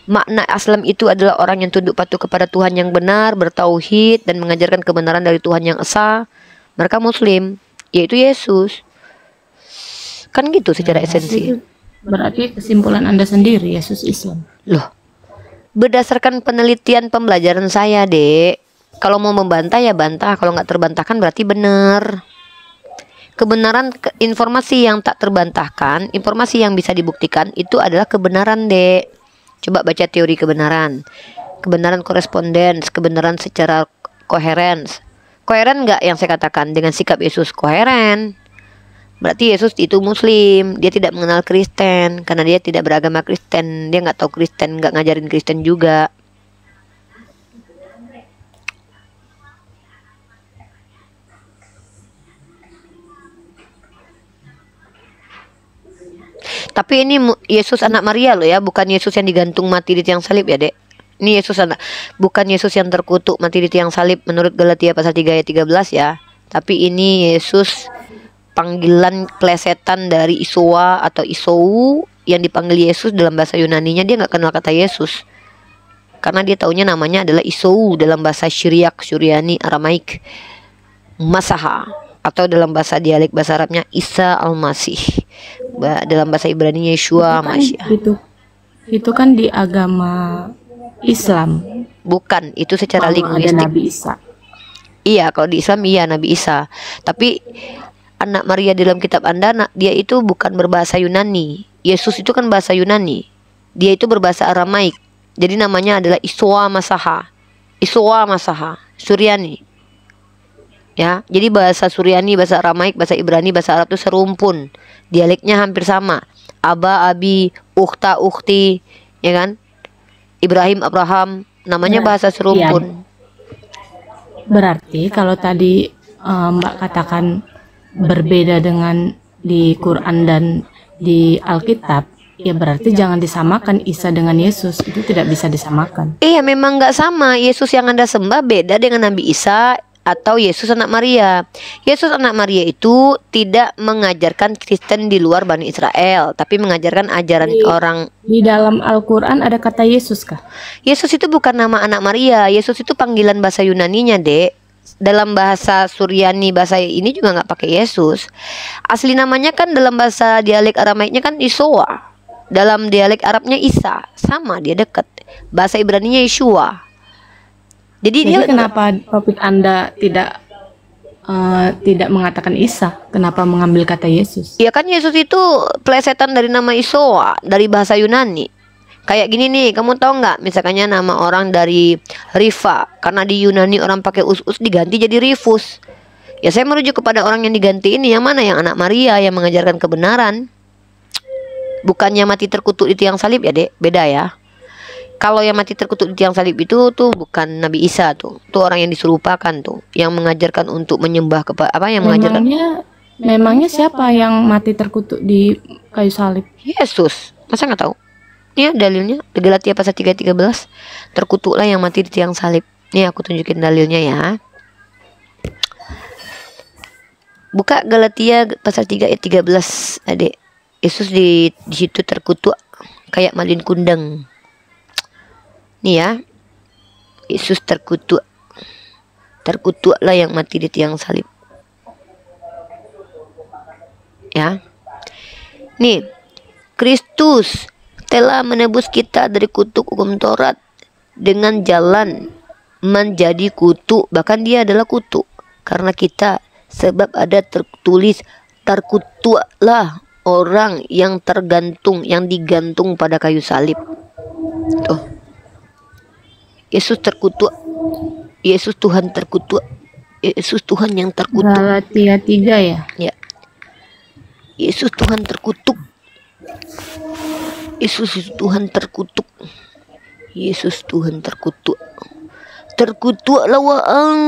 Makna Islam itu adalah orang yang tunduk patuh kepada Tuhan yang benar, bertauhid, dan mengajarkan kebenaran dari Tuhan yang esa. Mereka Muslim, yaitu Yesus. Kan gitu secara esensi. Berarti kesimpulan Anda sendiri Yesus Islam. Loh, berdasarkan penelitian pembelajaran saya, Dek. Kalau mau membantah ya bantah, kalau nggak terbantahkan berarti benar. Kebenaran, informasi yang tak terbantahkan, informasi yang bisa dibuktikan itu adalah kebenaran, Dek. Coba baca teori kebenaran. Kebenaran korespondens, kebenaran secara koherens. Koheren nggak yang saya katakan dengan sikap Yesus? Koheren. Berarti Yesus itu Muslim, dia tidak mengenal Kristen karena dia tidak beragama Kristen, dia nggak tahu Kristen, nggak ngajarin Kristen juga. Tapi ini Yesus anak Maria loh ya, bukan Yesus yang digantung mati di tiang salib ya, Dek. Ini Yesus anak, bukan Yesus yang terkutuk mati di tiang salib menurut Galatia pasal 3 ayat 13 ya. Tapi ini Yesus panggilan plesetan dari Isoa atau Isou yang dipanggil Yesus dalam bahasa Yunaninya. Dia nggak kenal kata Yesus karena dia taunya namanya adalah Isou dalam bahasa Syriak, Syriani, Aramaik, Masaha, atau dalam bahasa dialek bahasa Arabnya Isa Al-Masih, dalam bahasa Ibrani Yeshua Masih. Itu kan di agama Islam. Bukan, itu secara Ada linguistik. Nabi Isa. Iya, kalau di Islam iya Nabi Isa. Tapi anak Maria dalam kitab Anda, dia itu bukan berbahasa Yunani. Yesus itu kan bahasa Yunani. Dia itu berbahasa Aramaik. Jadi namanya adalah Isoa Masaha. Isoa Masaha, Suryani. Ya, jadi bahasa Suryani, bahasa Aramaik, bahasa Ibrani, bahasa Arab itu serumpun. Dialeknya hampir sama. Aba, abi, ukhta, ukhti, ya kan? Ibrahim, Abraham, namanya bahasa serumpun. Berarti kalau tadi Mbak katakan berbeda dengan di Quran dan di Alkitab, ya berarti jangan disamakan Isa dengan Yesus. Itu tidak bisa disamakan. Iya, memang nggak sama. Yesus yang Anda sembah beda dengan Nabi Isa atau Yesus anak Maria. Yesus anak Maria itu tidak mengajarkan Kristen di luar Bani Israel, tapi mengajarkan ajaran orang. Di dalam Al-Quran ada kata Yesus kah? Yesus itu bukan nama anak Maria. Yesus itu panggilan bahasa Yunaninya, Dek. Dalam bahasa Suryani, bahasa ini juga nggak pakai Yesus. Asli namanya kan dalam bahasa dialek Aramaiknya kan Isoa. Dalam dialek Arabnya Isa, sama, dia dekat. Bahasa Ibraninya Yeshua. Jadi dia kenapa topik Anda tidak mengatakan Isa? Kenapa mengambil kata Yesus? ya kan Yesus itu plesetan dari nama Isoa, dari bahasa Yunani. Kayak gini nih, kamu tahu nggak? Misalkannya nama orang dari Rifa, karena di Yunani orang pakai us diganti jadi Rifus. Ya saya merujuk kepada orang yang diganti ini, yang mana? Yang anak Maria yang mengajarkan kebenaran. Bukannya mati terkutuk di tiang salib ya, Dek. Beda ya. Kalau yang mati terkutuk di tiang salib itu tuh bukan Nabi Isa tuh. Tuh orang yang diserupakan tuh, yang mengajarkan untuk menyembah kepada apa yang mengajarkan. Memangnya siapa yang mati terkutuk di kayu salib? Yesus. Masa nggak tahu? Ini dalilnya di Galatia pasal 3:13. Terkutuklah yang mati di tiang salib. Nih aku tunjukin dalilnya ya. Buka Galatia pasal 3 ayat 13, Adik. Yesus di situ terkutuk kayak malin kundang. Nih ya. Yesus terkutuk. Terkutuklah yang mati di tiang salib. Ya. Nih, Kristus telah menebus kita dari kutuk hukum Taurat dengan jalan menjadi kutuk, bahkan dia adalah kutuk karena kita, sebab ada tertulis terkutuklah orang yang tergantung, yang digantung pada kayu salib. Tuh, Yesus terkutuk, Yesus Tuhan terkutuk, Yesus Tuhan yang terkutuk. Galatia 3 ya? Ya, Yesus Tuhan terkutuk. Yesus Tuhan terkutuk. Yesus Tuhan terkutuk. Terkutuklah waang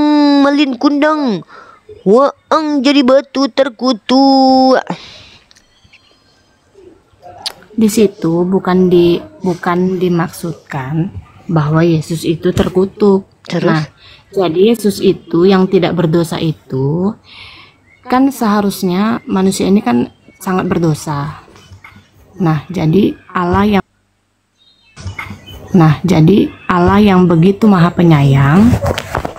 malin kundang. Waang jadi batu terkutuk. Di situ bukan dimaksudkan bahwa Yesus itu terkutuk. Terus? Nah, jadi Yesus itu yang tidak berdosa itu kan seharusnya manusia ini kan sangat berdosa. Nah, jadi Allah yang begitu maha penyayang,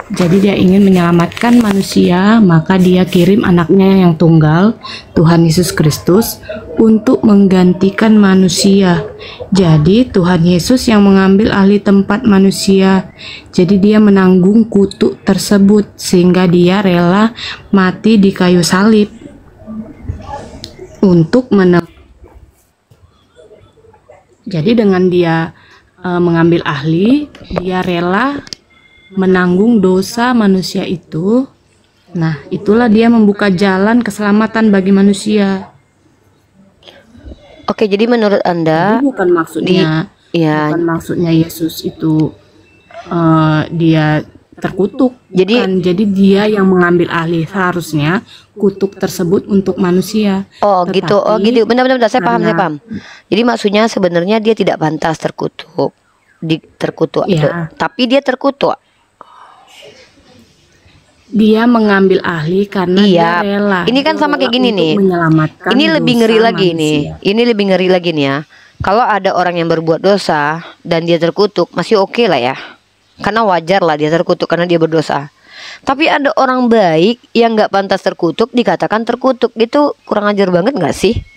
jadi dia ingin menyelamatkan manusia, maka dia kirim anaknya yang tunggal, Tuhan Yesus Kristus, untuk menggantikan manusia. Jadi Tuhan Yesus yang mengambil alih tempat manusia. Jadi dia menanggung kutuk tersebut, sehingga dia rela mati di kayu salib untuk Jadi dengan dia mengambil alih, dia rela menanggung dosa manusia itu. Nah, itulah dia membuka jalan keselamatan bagi manusia. Oke, jadi menurut Anda Jadi bukan maksudnya Yesus itu dia terkutuk. Jadi dia yang mengambil alih, seharusnya kutuk tersebut untuk manusia. gitu. Benar. Saya paham. Jadi maksudnya sebenarnya dia tidak pantas terkutuk. Itu. Tapi dia terkutuk. Dia mengambil alih karena dia rela. Ini kan sama kayak gini nih. Menyelamatkan Ini lebih ngeri lagi manusia. nih. Ini lebih ngeri lagi nih ya. Kalau ada orang yang berbuat dosa dan dia terkutuk, masih oke lah ya. Karena wajar lah dia terkutuk karena dia berdosa. Tapi ada orang baik yang nggak pantas terkutuk dikatakan terkutuk, itu kurang ajar banget nggak sih?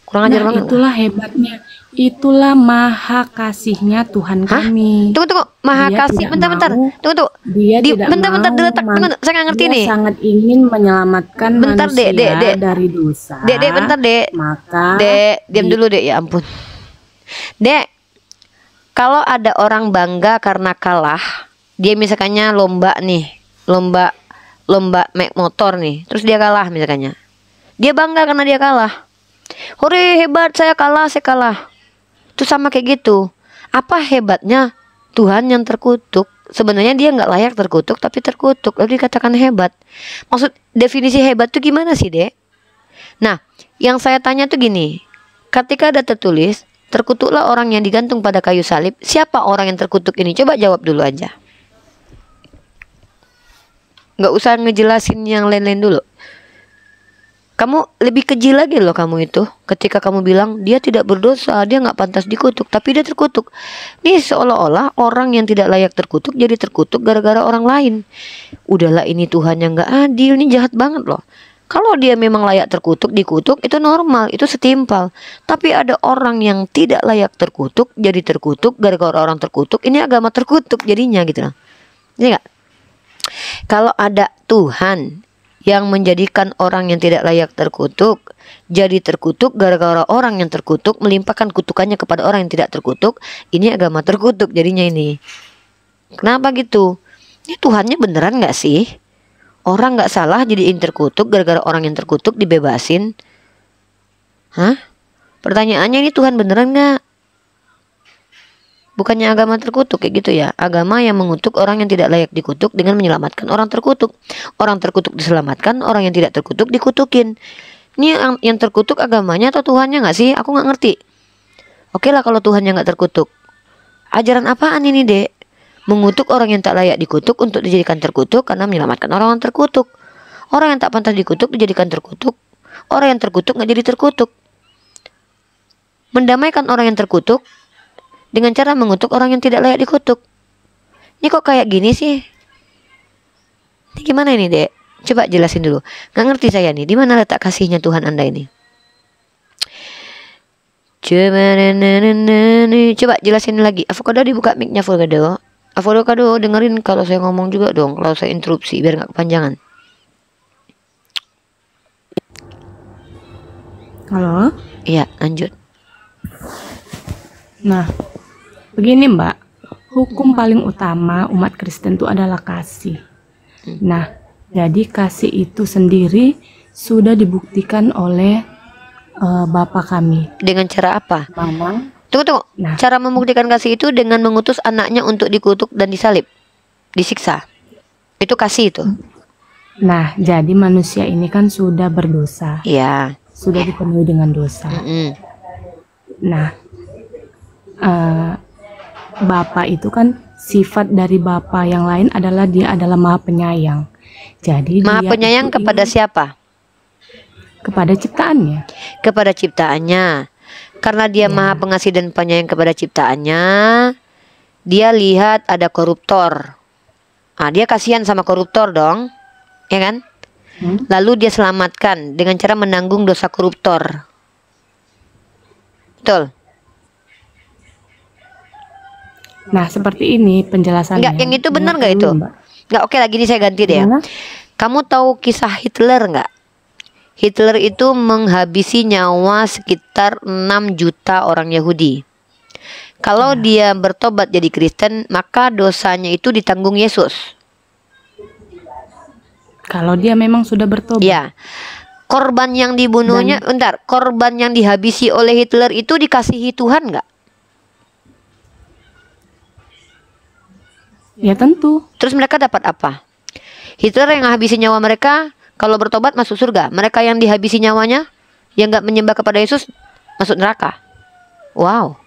Kurang ajar banget. Itulah hebatnya. Itulah maha kasihnya Tuhan kami. Tunggu, maha Dia kasih. tidak Bentar. mau- Tunggu. Dia tidak bentar mau diletak. Tunggu, saya nggak ngerti dia nih. sangat ingin menyelamatkan Bentar, manusia Dek. dari dosa. Dek, bentar, Dek. Maka Dek, diam dulu, Dek, ya ampun. Dek, kalau ada orang bangga karena kalah, dia misalkannya lomba naik motor nih, terus dia kalah misalkannya. Dia bangga karena dia kalah. Hore, hebat, saya kalah. Itu sama kayak gitu. Apa hebatnya Tuhan yang terkutuk? Sebenarnya dia nggak layak terkutuk, tapi terkutuk lalu dikatakan hebat. Maksud definisi hebat tuh gimana sih, Dek? Nah, yang saya tanya tuh gini. Ketika ada tertulis, terkutuklah orang yang digantung pada kayu salib. Siapa orang yang terkutuk ini? Coba jawab dulu aja. Nggak usah ngejelasin yang lain-lain dulu. Kamu lebih keji lagi loh kamu itu. Ketika kamu bilang dia tidak berdosa, dia nggak pantas dikutuk, tapi dia terkutuk. Ini seolah-olah orang yang tidak layak terkutuk jadi terkutuk gara-gara orang lain. Udahlah, ini Tuhan yang nggak adil, ini jahat banget loh. Kalau dia memang layak terkutuk, dikutuk, itu normal, itu setimpal. Tapi ada orang yang tidak layak terkutuk, jadi terkutuk gara-gara orang terkutuk. Ini agama terkutuk jadinya gitu loh. Iya nggak? Kalau ada Tuhan yang menjadikan orang yang tidak layak terkutuk jadi terkutuk gara-gara orang yang terkutuk melimpahkan kutukannya kepada orang yang tidak terkutuk, ini agama terkutuk jadinya ini. Kenapa gitu? Ini Tuhannya beneran nggak sih? Orang nggak salah jadiin terkutuk gara-gara orang yang terkutuk dibebasin? Hah? Pertanyaannya, ini Tuhan beneran nggak? Bukannya agama terkutuk kayak gitu ya. Agama yang mengutuk orang yang tidak layak dikutuk dengan menyelamatkan orang terkutuk. Orang terkutuk diselamatkan, orang yang tidak terkutuk dikutukin. Ini yang terkutuk agamanya atau Tuhannya nggak sih? Aku nggak ngerti. Oke lah kalau Tuhannya nggak terkutuk. Ajaran apaan ini, Dek? Mengutuk orang yang tak layak dikutuk untuk dijadikan terkutuk karena menyelamatkan orang yang terkutuk. Orang yang tak pantas dikutuk dijadikan terkutuk. Orang yang terkutuk nggak jadi terkutuk. Mendamaikan orang yang terkutuk dengan cara mengutuk orang yang tidak layak dikutuk. Ini kok kayak gini sih? Ini gimana ini, Dek? Coba jelasin dulu. Nggak ngerti saya nih. Di mana letak kasihnya Tuhan Anda ini? Coba jelasin lagi. Avocado dibuka mic-nya, Avocado. Avocado dengerin kalau saya ngomong juga dong. Kalau saya interupsi biar nggak kepanjangan. Halo? Iya, lanjut. Nah, begini Mbak, hukum paling utama umat Kristen itu adalah kasih. Nah, jadi kasih itu sendiri sudah dibuktikan oleh Bapa kami. Dengan cara apa? Mana? Tunggu. Nah. Cara membuktikan kasih itu dengan mengutus anaknya untuk dikutuk dan disalib, disiksa. Itu kasih itu. Nah, jadi manusia ini kan sudah berdosa. Iya. Sudah dipenuhi dengan dosa. Nah, Bapa itu kan sifat dari Bapa yang lain adalah dia adalah Maha Penyayang. Jadi Maha dia penyayang itu kepada ingin siapa? kepada ciptaannya. Kepada ciptaannya. Karena dia Maha Pengasih dan Penyayang kepada ciptaannya, dia lihat ada koruptor. Ah, dia kasihan sama koruptor dong, ya kan? Lalu dia selamatkan dengan cara menanggung dosa koruptor. Betul. Nah, seperti ini penjelasannya. Enggak, yang itu benar Dengarkan nggak itu? dulu, Mbak. Enggak, oke lagi ini saya ganti deh ya. Gimana? Kamu tahu kisah Hitler nggak? Hitler itu menghabisi nyawa sekitar 6 juta orang Yahudi. Kalau dia bertobat jadi Kristen, maka dosanya itu ditanggung Yesus. Kalau dia memang sudah bertobat. Ya. Korban yang dibunuhnya, korban yang dihabisi oleh Hitler itu dikasihi Tuhan nggak? Ya tentu. Terus mereka dapat apa? Hitler yang menghabisi nyawa mereka, kalau bertobat masuk surga. Mereka yang dihabisi nyawanya, yang nggak menyembah kepada Yesus, masuk neraka. Wow.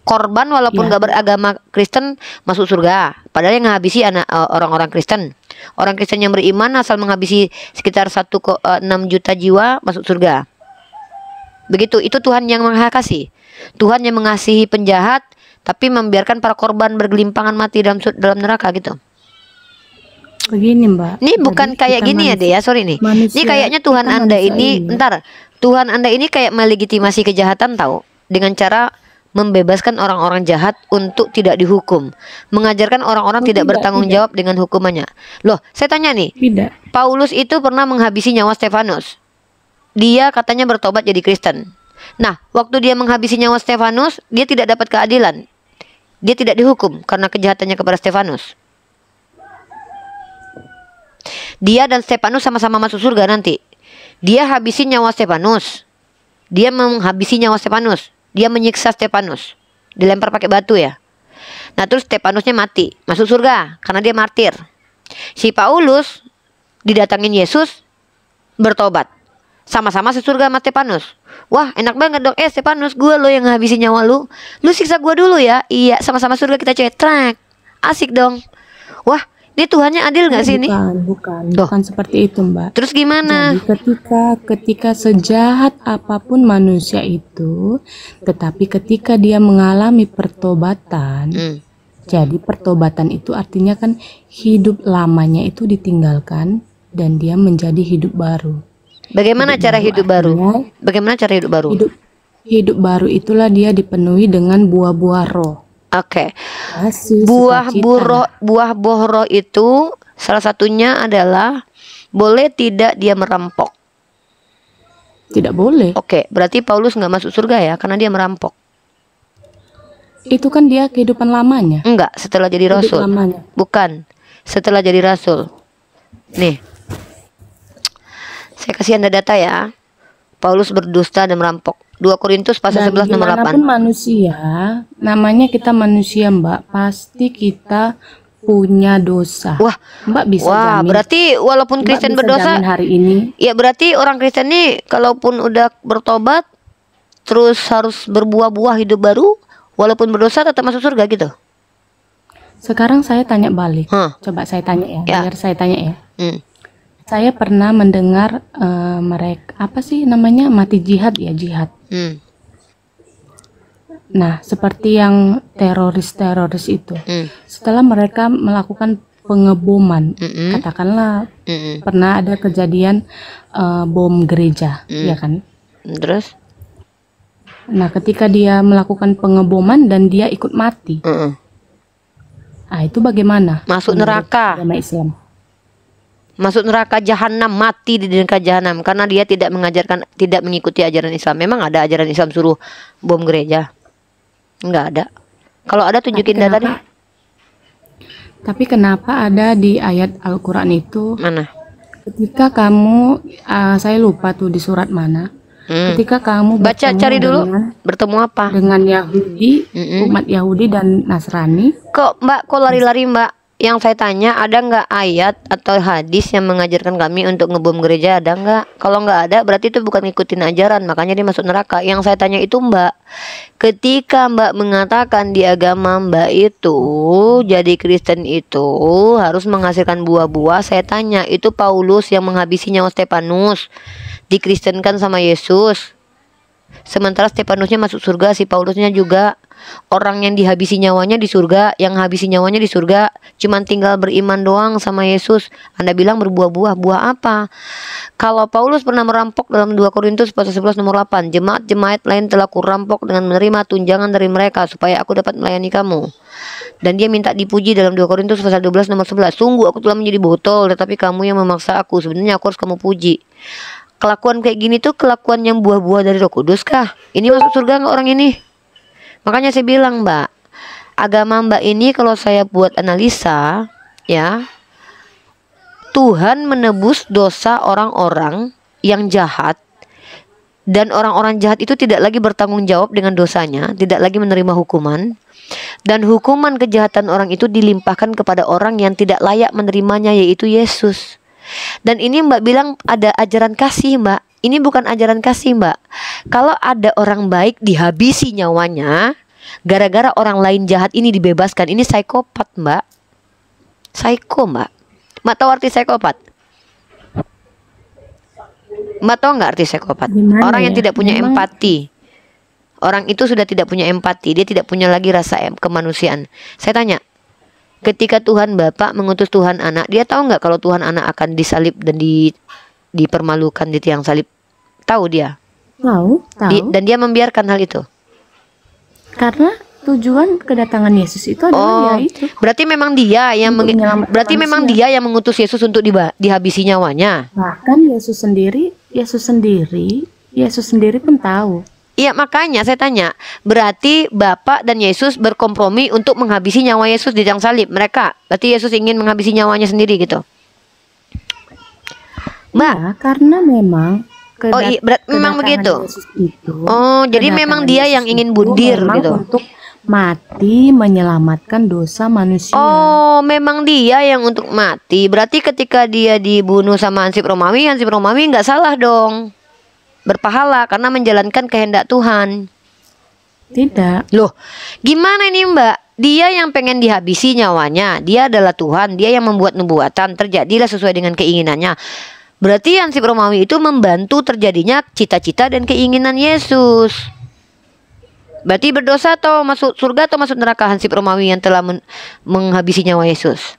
Korban walaupun nggak beragama Kristen masuk surga. Padahal yang menghabisi orang-orang Kristen. Orang Kristen yang beriman asal menghabisi sekitar 1,6 juta jiwa masuk surga. Begitu, itu Tuhan yang Maha Kasih. Tuhan yang mengasihi penjahat, tapi membiarkan para korban bergelimpangan mati dalam neraka gitu. Begini, Mbak. Ini bukan Jadi kayak kita gini ya deh ya, sorry nih. manusia- Ini kayaknya Tuhan kita Anda manusia ini, Tuhan Anda ini kayak melegitimasi kejahatan tahu, dengan cara membebaskan orang-orang jahat untuk tidak dihukum, mengajarkan orang-orang tidak bertanggung jawab dengan hukumannya. Loh, saya tanya nih, Tidak. Paulus itu pernah menghabisi nyawa Stefanus. Dia katanya bertobat jadi Kristen. Nah, waktu dia menghabisi nyawa Stefanus, dia tidak dapat keadilan. Dia tidak dihukum karena kejahatannya kepada Stefanus. Dia dan Stefanus sama-sama masuk surga nanti. Dia habisi nyawa Stefanus. Dia menghabisi nyawa Stefanus. Dia menyiksa Stefanus. Dilempar pakai batu ya. Nah, terus Stefanusnya mati, masuk surga karena dia martir. Si Paulus didatangin Yesus, bertobat. Sama-sama sesurga sama Stefanus. Wah, enak banget dong. Stefanus, gue lo yang ngabisin nyawa lu. Lu siksa gue dulu ya. Iya, sama-sama surga kita cetrek. Asik dong. Wah, ini Tuhannya adil nggak sih ini? Bukan seperti itu, Mbak. Terus gimana? Jadi ketika sejahat apapun manusia itu, tetapi ketika dia mengalami pertobatan, jadi pertobatan itu artinya kan hidup lamanya itu ditinggalkan dan dia menjadi hidup baru. Bagaimana cara hidup baru? Bagaimana cara hidup baru? Hidup baru itulah dia dipenuhi dengan buah-buah roh. Oke. Kasih, Buah sukacita. roh itu salah satunya adalah boleh tidak dia merampok. Tidak boleh. Oke, berarti Paulus nggak masuk surga ya karena dia merampok. Itu kan dia kehidupan lamanya. Enggak, setelah jadi Hidup rasul. lamanya. Bukan, setelah jadi rasul. Nih, saya kasih Anda data ya. Paulus berdusta dan merampok. 2 Korintus pasal 11 nomor 8. Dimanapun manusia, namanya kita manusia, Mbak, pasti kita punya dosa. Wah, Mbak bisa wah, jamin. berarti walaupun Mbak Kristen bisa berdosa, jamin hari ini. ya berarti orang Kristen nih kalaupun udah bertobat terus harus berbuah-buah hidup baru, walaupun berdosa tetap masuk surga gitu. Sekarang saya tanya balik. Hah. Coba saya tanya ya, Ya. biar saya tanya ya. Hmm. Saya pernah mendengar mereka apa sih namanya mati jihad ya, jihad. Hmm. Nah, seperti yang teroris itu. Setelah mereka melakukan pengeboman, katakanlah pernah ada kejadian bom gereja, ya kan? Terus? Nah, ketika dia melakukan pengeboman dan dia ikut mati, nah itu bagaimana? Masuk menurut neraka. agama Islam? Masuk neraka jahanam, mati di neraka jahanam karena dia tidak mengikuti ajaran Islam. Memang ada ajaran Islam suruh bom gereja? Enggak ada. Kalau ada tunjukin data deh. Tapi kenapa ada di ayat Al-Quran itu? Mana? Ketika kamu, saya lupa tuh di surat mana. Ketika kamu Baca, bertemu cari dulu. dengan, Bertemu apa? dengan Yahudi, umat Yahudi dan Nasrani. Kok Mbak, kok lari-lari Mbak? yang saya tanya, ada nggak ayat atau hadis yang mengajarkan kami untuk ngebom gereja? Ada nggak? Kalau nggak ada, berarti itu bukan ngikutin ajaran, makanya dia masuk neraka. Yang saya tanya itu Mbak, ketika Mbak mengatakan di agama Mbak itu jadi Kristen itu harus menghasilkan buah-buah, saya tanya, itu Paulus yang menghabisi nyawa Stefanus dikristenkan sama Yesus. Sementara Stefanusnya masuk surga, si Paulusnya juga. Orang yang dihabisi nyawanya di surga, yang habisi nyawanya di surga, cuman tinggal beriman doang sama Yesus. Anda bilang berbuah-buah, buah apa? Kalau Paulus pernah merampok dalam 2 Korintus pasal 11 nomor 8, jemaat-jemaat lain telah kurampok dengan menerima tunjangan dari mereka supaya aku dapat melayani kamu. Dan dia minta dipuji dalam 2 Korintus pasal 12 nomor 11, sungguh aku telah menjadi botol, tetapi kamu yang memaksa aku, sebenarnya aku harus kamu puji. Kelakuan kayak gini tuh kelakuan yang buah-buah dari Roh Kudus kah? Ini masuk surga nggak orang ini? Makanya saya bilang Mbak, agama Mbak ini kalau saya buat analisa ya, Tuhan menebus dosa orang-orang yang jahat, dan orang-orang jahat itu tidak lagi bertanggung jawab dengan dosanya, tidak lagi menerima hukuman, dan hukuman kejahatan orang itu dilimpahkan kepada orang yang tidak layak menerimanya, yaitu Yesus. Dan ini Mbak bilang ada ajaran kasih Mbak. Ini bukan ajaran kasih Mbak. Kalau ada orang baik dihabisi nyawanya gara-gara orang lain jahat ini dibebaskan, ini psikopat Mbak. Psycho Mbak. Mbak tahu arti psikopat? Mbak tahu nggak arti psikopat? Gimana Orang yang ya? tidak punya Memang- empati. Orang itu sudah tidak punya empati. Dia tidak punya lagi rasa kemanusiaan. Saya tanya, ketika Tuhan Bapa mengutus Tuhan Anak, dia tahu nggak kalau Tuhan Anak akan disalib dan dipermalukan di tiang salib? Tahu dia. Tahu. Dan dia membiarkan hal itu. Karena tujuan kedatangan Yesus itu adalah ya itu. Berarti memang dia yang Untuk menyelamatkan berarti memang manusia. dia yang mengutus Yesus untuk dihabisi nyawanya. Bahkan Yesus sendiri pun tahu. Iya, makanya saya tanya, berarti Bapak dan Yesus berkompromi untuk menghabisi nyawa Yesus di tiang salib. Berarti Yesus ingin menghabisi nyawanya sendiri gitu. Mbak, Ya, karena memang oh iya, memang kedatangan begitu. Yesus itu, Oh, jadi memang kedatangan dia Yesus yang ingin itu bundir memang gitu. untuk mati menyelamatkan dosa manusia. Oh, memang dia yang untuk mati. Berarti ketika dia dibunuh sama Hansip Romawi nggak salah dong. Berpahala karena menjalankan kehendak Tuhan. Tidak. Loh, gimana ini Mbak? Dia yang pengen dihabisi nyawanya. Dia adalah Tuhan. Dia yang membuat nubuatan. Terjadilah sesuai dengan keinginannya. Berarti Hansip Romawi itu membantu terjadinya cita-cita dan keinginan Yesus. Berarti berdosa atau masuk surga atau masuk neraka Hansip Romawi yang telah menghabisi nyawa Yesus?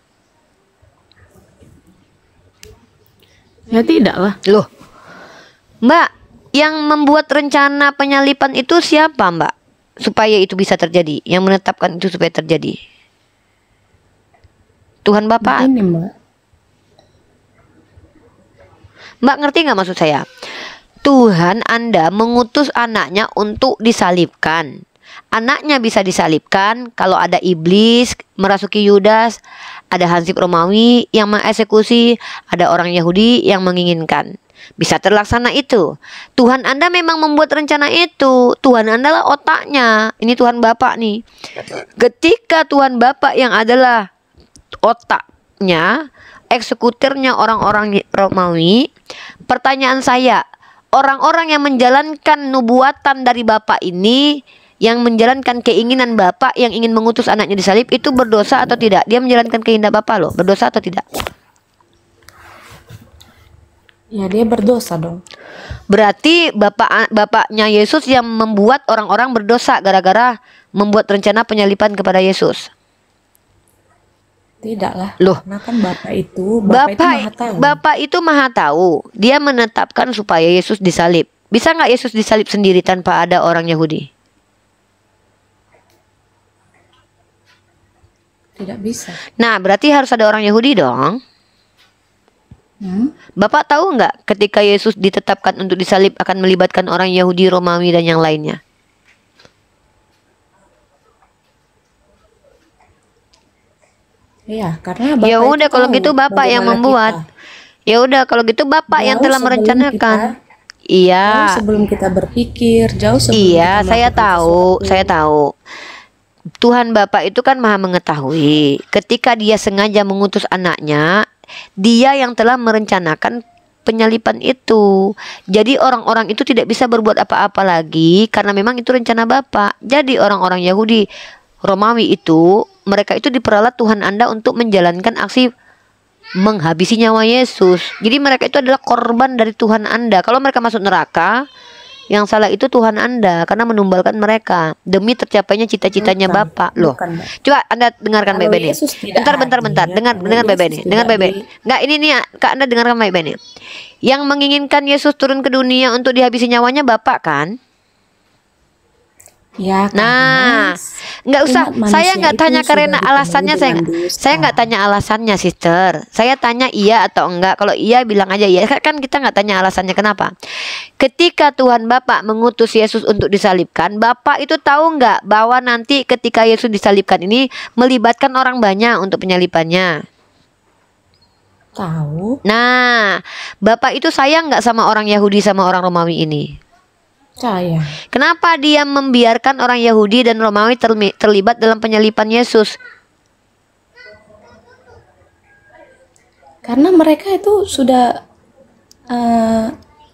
Ya tidak lah. Loh, Mbak, yang membuat rencana penyalipan itu siapa Mbak? Supaya itu bisa terjadi. Yang menetapkan itu supaya terjadi. Tuhan Bapa. Ini Mbak. Mbak ngerti nggak maksud saya? Tuhan Anda mengutus anaknya untuk disalibkan. Anaknya bisa disalibkan kalau ada iblis merasuki Yudas, ada Hansip Romawi yang mengeksekusi, ada orang Yahudi yang menginginkan. Bisa terlaksana itu. Tuhan Anda memang membuat rencana itu. Tuhan Anda lah otaknya. Ini Tuhan Bapak nih. Ketika Tuhan Bapak yang adalah otaknya, eksekutornya orang-orang Romawi, pertanyaan saya, orang-orang yang menjalankan nubuatan dari Bapak ini, yang menjalankan keinginan Bapak yang ingin mengutus anaknya disalib, itu berdosa atau tidak? Dia menjalankan kehendak Bapak loh, berdosa atau tidak? Ya dia berdosa dong. Berarti bapaknya Yesus yang membuat orang-orang berdosa gara-gara membuat rencana penyalipan kepada Yesus. Tidak lah. Loh, Karena kan Bapak itu maha tahu. Bapak itu maha tahu. Dia menetapkan supaya Yesus disalib. Bisa nggak Yesus disalib sendiri tanpa ada orang Yahudi? Tidak bisa. Nah, berarti harus ada orang Yahudi dong. Bapak tahu nggak ketika Yesus ditetapkan untuk disalib akan melibatkan orang Yahudi, Romawi, dan yang lainnya? Iya, karena Bapak Ya itu udah kalau tahu gitu Bapak yang bagaimana membuat. kita. Ya udah kalau gitu Bapak yang Jauh telah sebelum merencanakan. Jauh sebelum kita berpikir, jauh sebelum Iya, kita saya melakukan tahu, sesuatu. saya tahu. Tuhan Bapa itu kan maha mengetahui. Ketika dia sengaja mengutus anaknya, dia yang telah merencanakan penyalipan itu. Jadi orang-orang itu tidak bisa berbuat apa-apa lagi karena memang itu rencana Bapa. Jadi orang-orang Yahudi Romawi itu, mereka itu diperalat Tuhan Anda untuk menjalankan aksi menghabisi nyawa Yesus. Jadi mereka itu adalah korban dari Tuhan Anda. Kalau mereka masuk neraka, yang salah itu Tuhan Anda karena menumbalkan mereka demi tercapainya cita-citanya Bapak. Loh, coba Anda dengarkan baik-baik nih. Bentar. Dengar baik-baik nih. Dengar baik-baik. Enggak, ini nih Kak, Anda dengarkan baik-baik nih. Yang menginginkan Yesus turun ke dunia untuk dihabisi nyawanya Bapak kan? Ya, nah, nggak usah. Saya nggak tanya karena alasannya. Saya nggak tanya alasannya, sister. Saya tanya iya atau enggak. Kalau iya bilang aja iya. Kan kita nggak tanya alasannya kenapa. Ketika Tuhan Bapak mengutus Yesus untuk disalibkan, Bapak itu tahu nggak bahwa nanti ketika Yesus disalibkan ini melibatkan orang banyak untuk penyalipannya? Tahu. Nah, Bapak itu sayang nggak sama orang Yahudi sama orang Romawi ini? Saya. Kenapa dia membiarkan orang Yahudi dan Romawi terlibat dalam penyalipan Yesus? Karena mereka itu sudah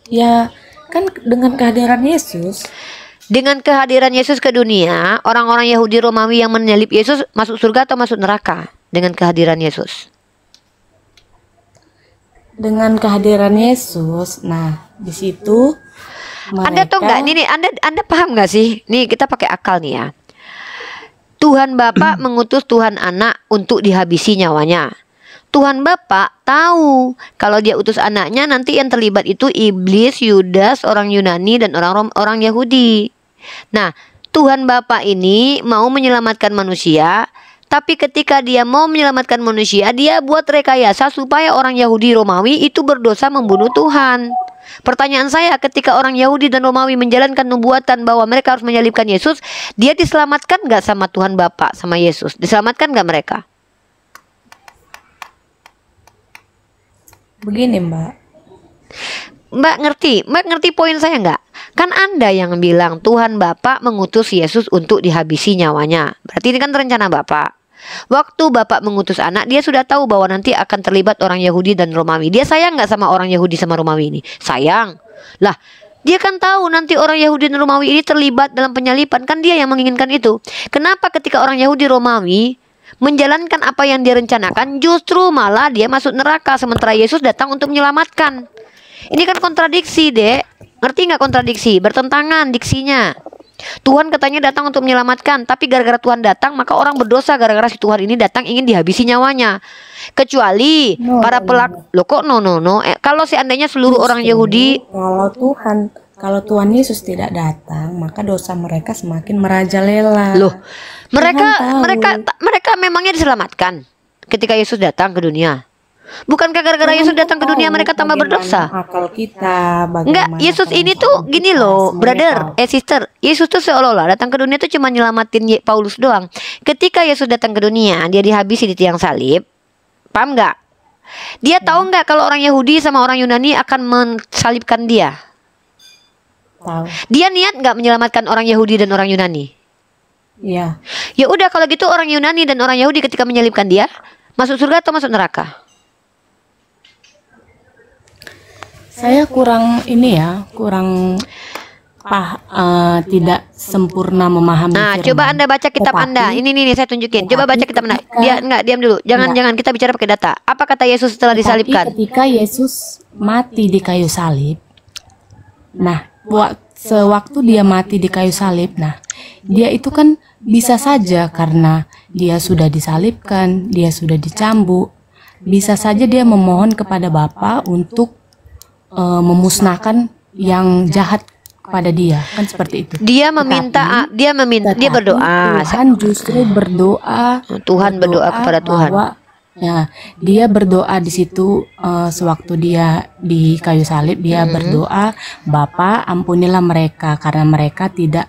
ya kan dengan kehadiran Yesus. Dengan kehadiran Yesus ke dunia, orang-orang Yahudi Romawi yang menyalib Yesus masuk surga atau masuk neraka dengan kehadiran Yesus? Dengan kehadiran Yesus. Nah, di situ Anda tahu nggak? Nih, Anda paham nggak sih? Nih kita pakai akal nih ya. Tuhan Bapa mengutus Tuhan Anak untuk dihabisi nyawanya. Tuhan Bapa tahu kalau dia utus anaknya nanti yang terlibat itu iblis, Yudas, orang Yunani dan orang Yahudi. Nah, Tuhan Bapa ini mau menyelamatkan manusia, tapi ketika dia mau menyelamatkan manusia, dia buat rekayasa supaya orang Yahudi Romawi itu berdosa membunuh Tuhan. Pertanyaan saya, ketika orang Yahudi dan Romawi menjalankan nubuatan bahwa mereka harus menyalibkan Yesus, dia diselamatkan nggak sama Tuhan Bapa, sama Yesus? Diselamatkan nggak mereka? Begini, Mbak. Mbak ngerti poin saya nggak? Kan Anda yang bilang Tuhan Bapa mengutus Yesus untuk dihabisi nyawanya. Berarti ini kan rencana Bapak. Waktu Bapak mengutus anak, dia sudah tahu bahwa nanti akan terlibat orang Yahudi dan Romawi. Dia sayang nggak sama orang Yahudi sama Romawi ini? Sayang. Lah, dia kan tahu nanti orang Yahudi dan Romawi ini terlibat dalam penyalipan. Kan dia yang menginginkan itu. Kenapa ketika orang Yahudi Romawi menjalankan apa yang dia rencanakan, justru malah dia masuk neraka, sementara Yesus datang untuk menyelamatkan? Ini kan kontradiksi, Dek. Ngerti nggak kontradiksi? Bertentangan diksinya. Tuhan katanya datang untuk menyelamatkan, tapi gara-gara Tuhan datang maka orang berdosa gara-gara si Tuhan ini datang ingin dihabisi nyawanya. Kecuali para pelaku. Loh kok no. Kalau seandainya seluruh orang Yahudi, kalau Tuhan Yesus tidak datang, maka dosa mereka semakin merajalela. loh, mereka memangnya diselamatkan ketika Yesus datang ke dunia? Bukankah gara-gara Yesus datang ke dunia mereka tambah berdosa? Akal kita, enggak, Yesus ini tuh gini loh, brother, sister. Yesus tuh seolah-olah datang ke dunia tuh cuma nyelamatin Paulus doang. Ketika Yesus datang ke dunia, dia dihabisi di tiang salib. Paham nggak? Dia tahu nggak kalau orang Yahudi sama orang Yunani akan mensalibkan dia? Tahu. Dia niat nggak menyelamatkan orang Yahudi dan orang Yunani? Iya. Ya udah, kalau gitu orang Yunani dan orang Yahudi ketika menyalibkan dia masuk surga atau masuk neraka? Saya kurang tidak sempurna memahami. Nah, firman. coba Anda baca kitab Anda. Ini saya tunjukin. Coba baca kitab Anda. Diam dulu. Jangan kita bicara pakai data. Apa kata Yesus setelah disalibkan? Ketika Yesus mati di kayu salib, nah, sewaktu dia mati di kayu salib, nah, dia itu kan bisa saja karena dia sudah disalibkan, dia sudah dicambuk, bisa saja dia memohon kepada Bapa untuk memusnahkan yang jahat kepada dia, kan seperti itu. Dia meminta, dia berdoa. Tuhan justru berdoa. Tuhan berdoa kepada Tuhan. Ya, dia berdoa di situ sewaktu dia di kayu salib, dia berdoa, Bapa ampunilah mereka karena mereka tidak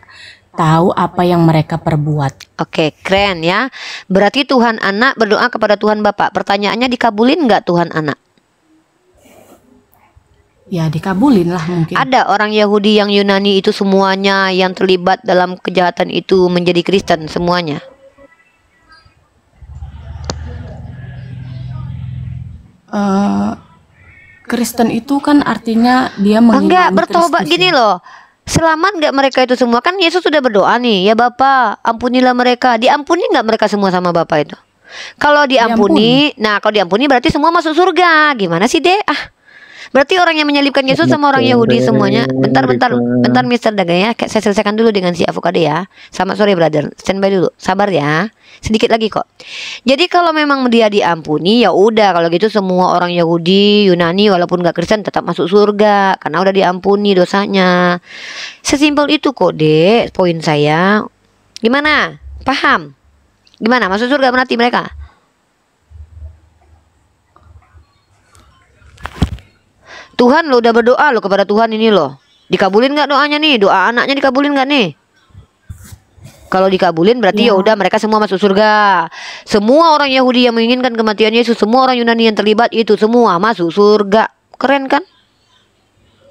tahu apa yang mereka perbuat. Oke, keren ya. Berarti Tuhan Anak berdoa kepada Tuhan Bapa. Pertanyaannya, dikabulin nggak Tuhan Anak? Ya, dikabulin lah mungkin. Ada orang Yahudi yang Yunani itu semuanya yang terlibat dalam kejahatan itu menjadi Kristen semuanya? Kristen itu kan artinya dia Enggak, mengimani bertobat Kristus gini ya. loh. Selamat nggak mereka itu semua? Kan Yesus sudah berdoa nih, ya Bapa, ampunilah mereka. Diampuni nggak mereka semua sama Bapa itu? Kalau diampuni, nah kalau diampuni berarti semua masuk surga. Gimana sih, Dek? Berarti orang yang menyalibkan Yesus sama orang Yahudi semuanya. Bentar, Mister Daga ya. Saya selesaikan dulu dengan si avocado ya. Sama sorry brother, standby dulu. Sabar ya. Sedikit lagi kok. Jadi kalau memang dia diampuni, ya udah kalau gitu semua orang Yahudi, Yunani walaupun nggak Kristen tetap masuk surga karena udah diampuni dosanya. Sesimpel itu kok, Dek. Poin saya. Gimana? Paham? Gimana? Masuk surga berarti mereka? Tuhan lo udah berdoa lo kepada Tuhan ini loh. Dikabulin nggak doanya nih? Doa anaknya dikabulin nggak nih? Kalau dikabulin berarti ya udah mereka semua masuk surga. Semua orang Yahudi yang menginginkan kematian Yesus, semua orang Yunani yang terlibat itu semua masuk surga. Keren kan?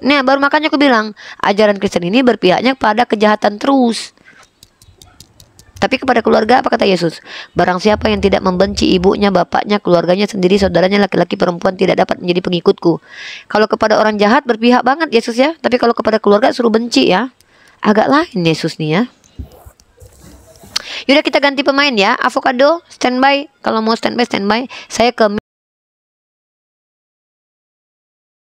Nah, baru makanya aku bilang ajaran Kristen ini berpihaknya pada kejahatan terus. Tapi kepada keluarga apa kata Yesus? Barang siapa yang tidak membenci ibunya, bapaknya, keluarganya sendiri, saudaranya laki-laki, perempuan tidak dapat menjadi pengikutku. Kalau kepada orang jahat berpihak banget Yesus ya. Tapi kalau kepada keluarga suruh benci ya. Agak lain Yesus nih ya. Yaudah kita ganti pemain ya. Avocado standby. Kalau mau standby. Saya ke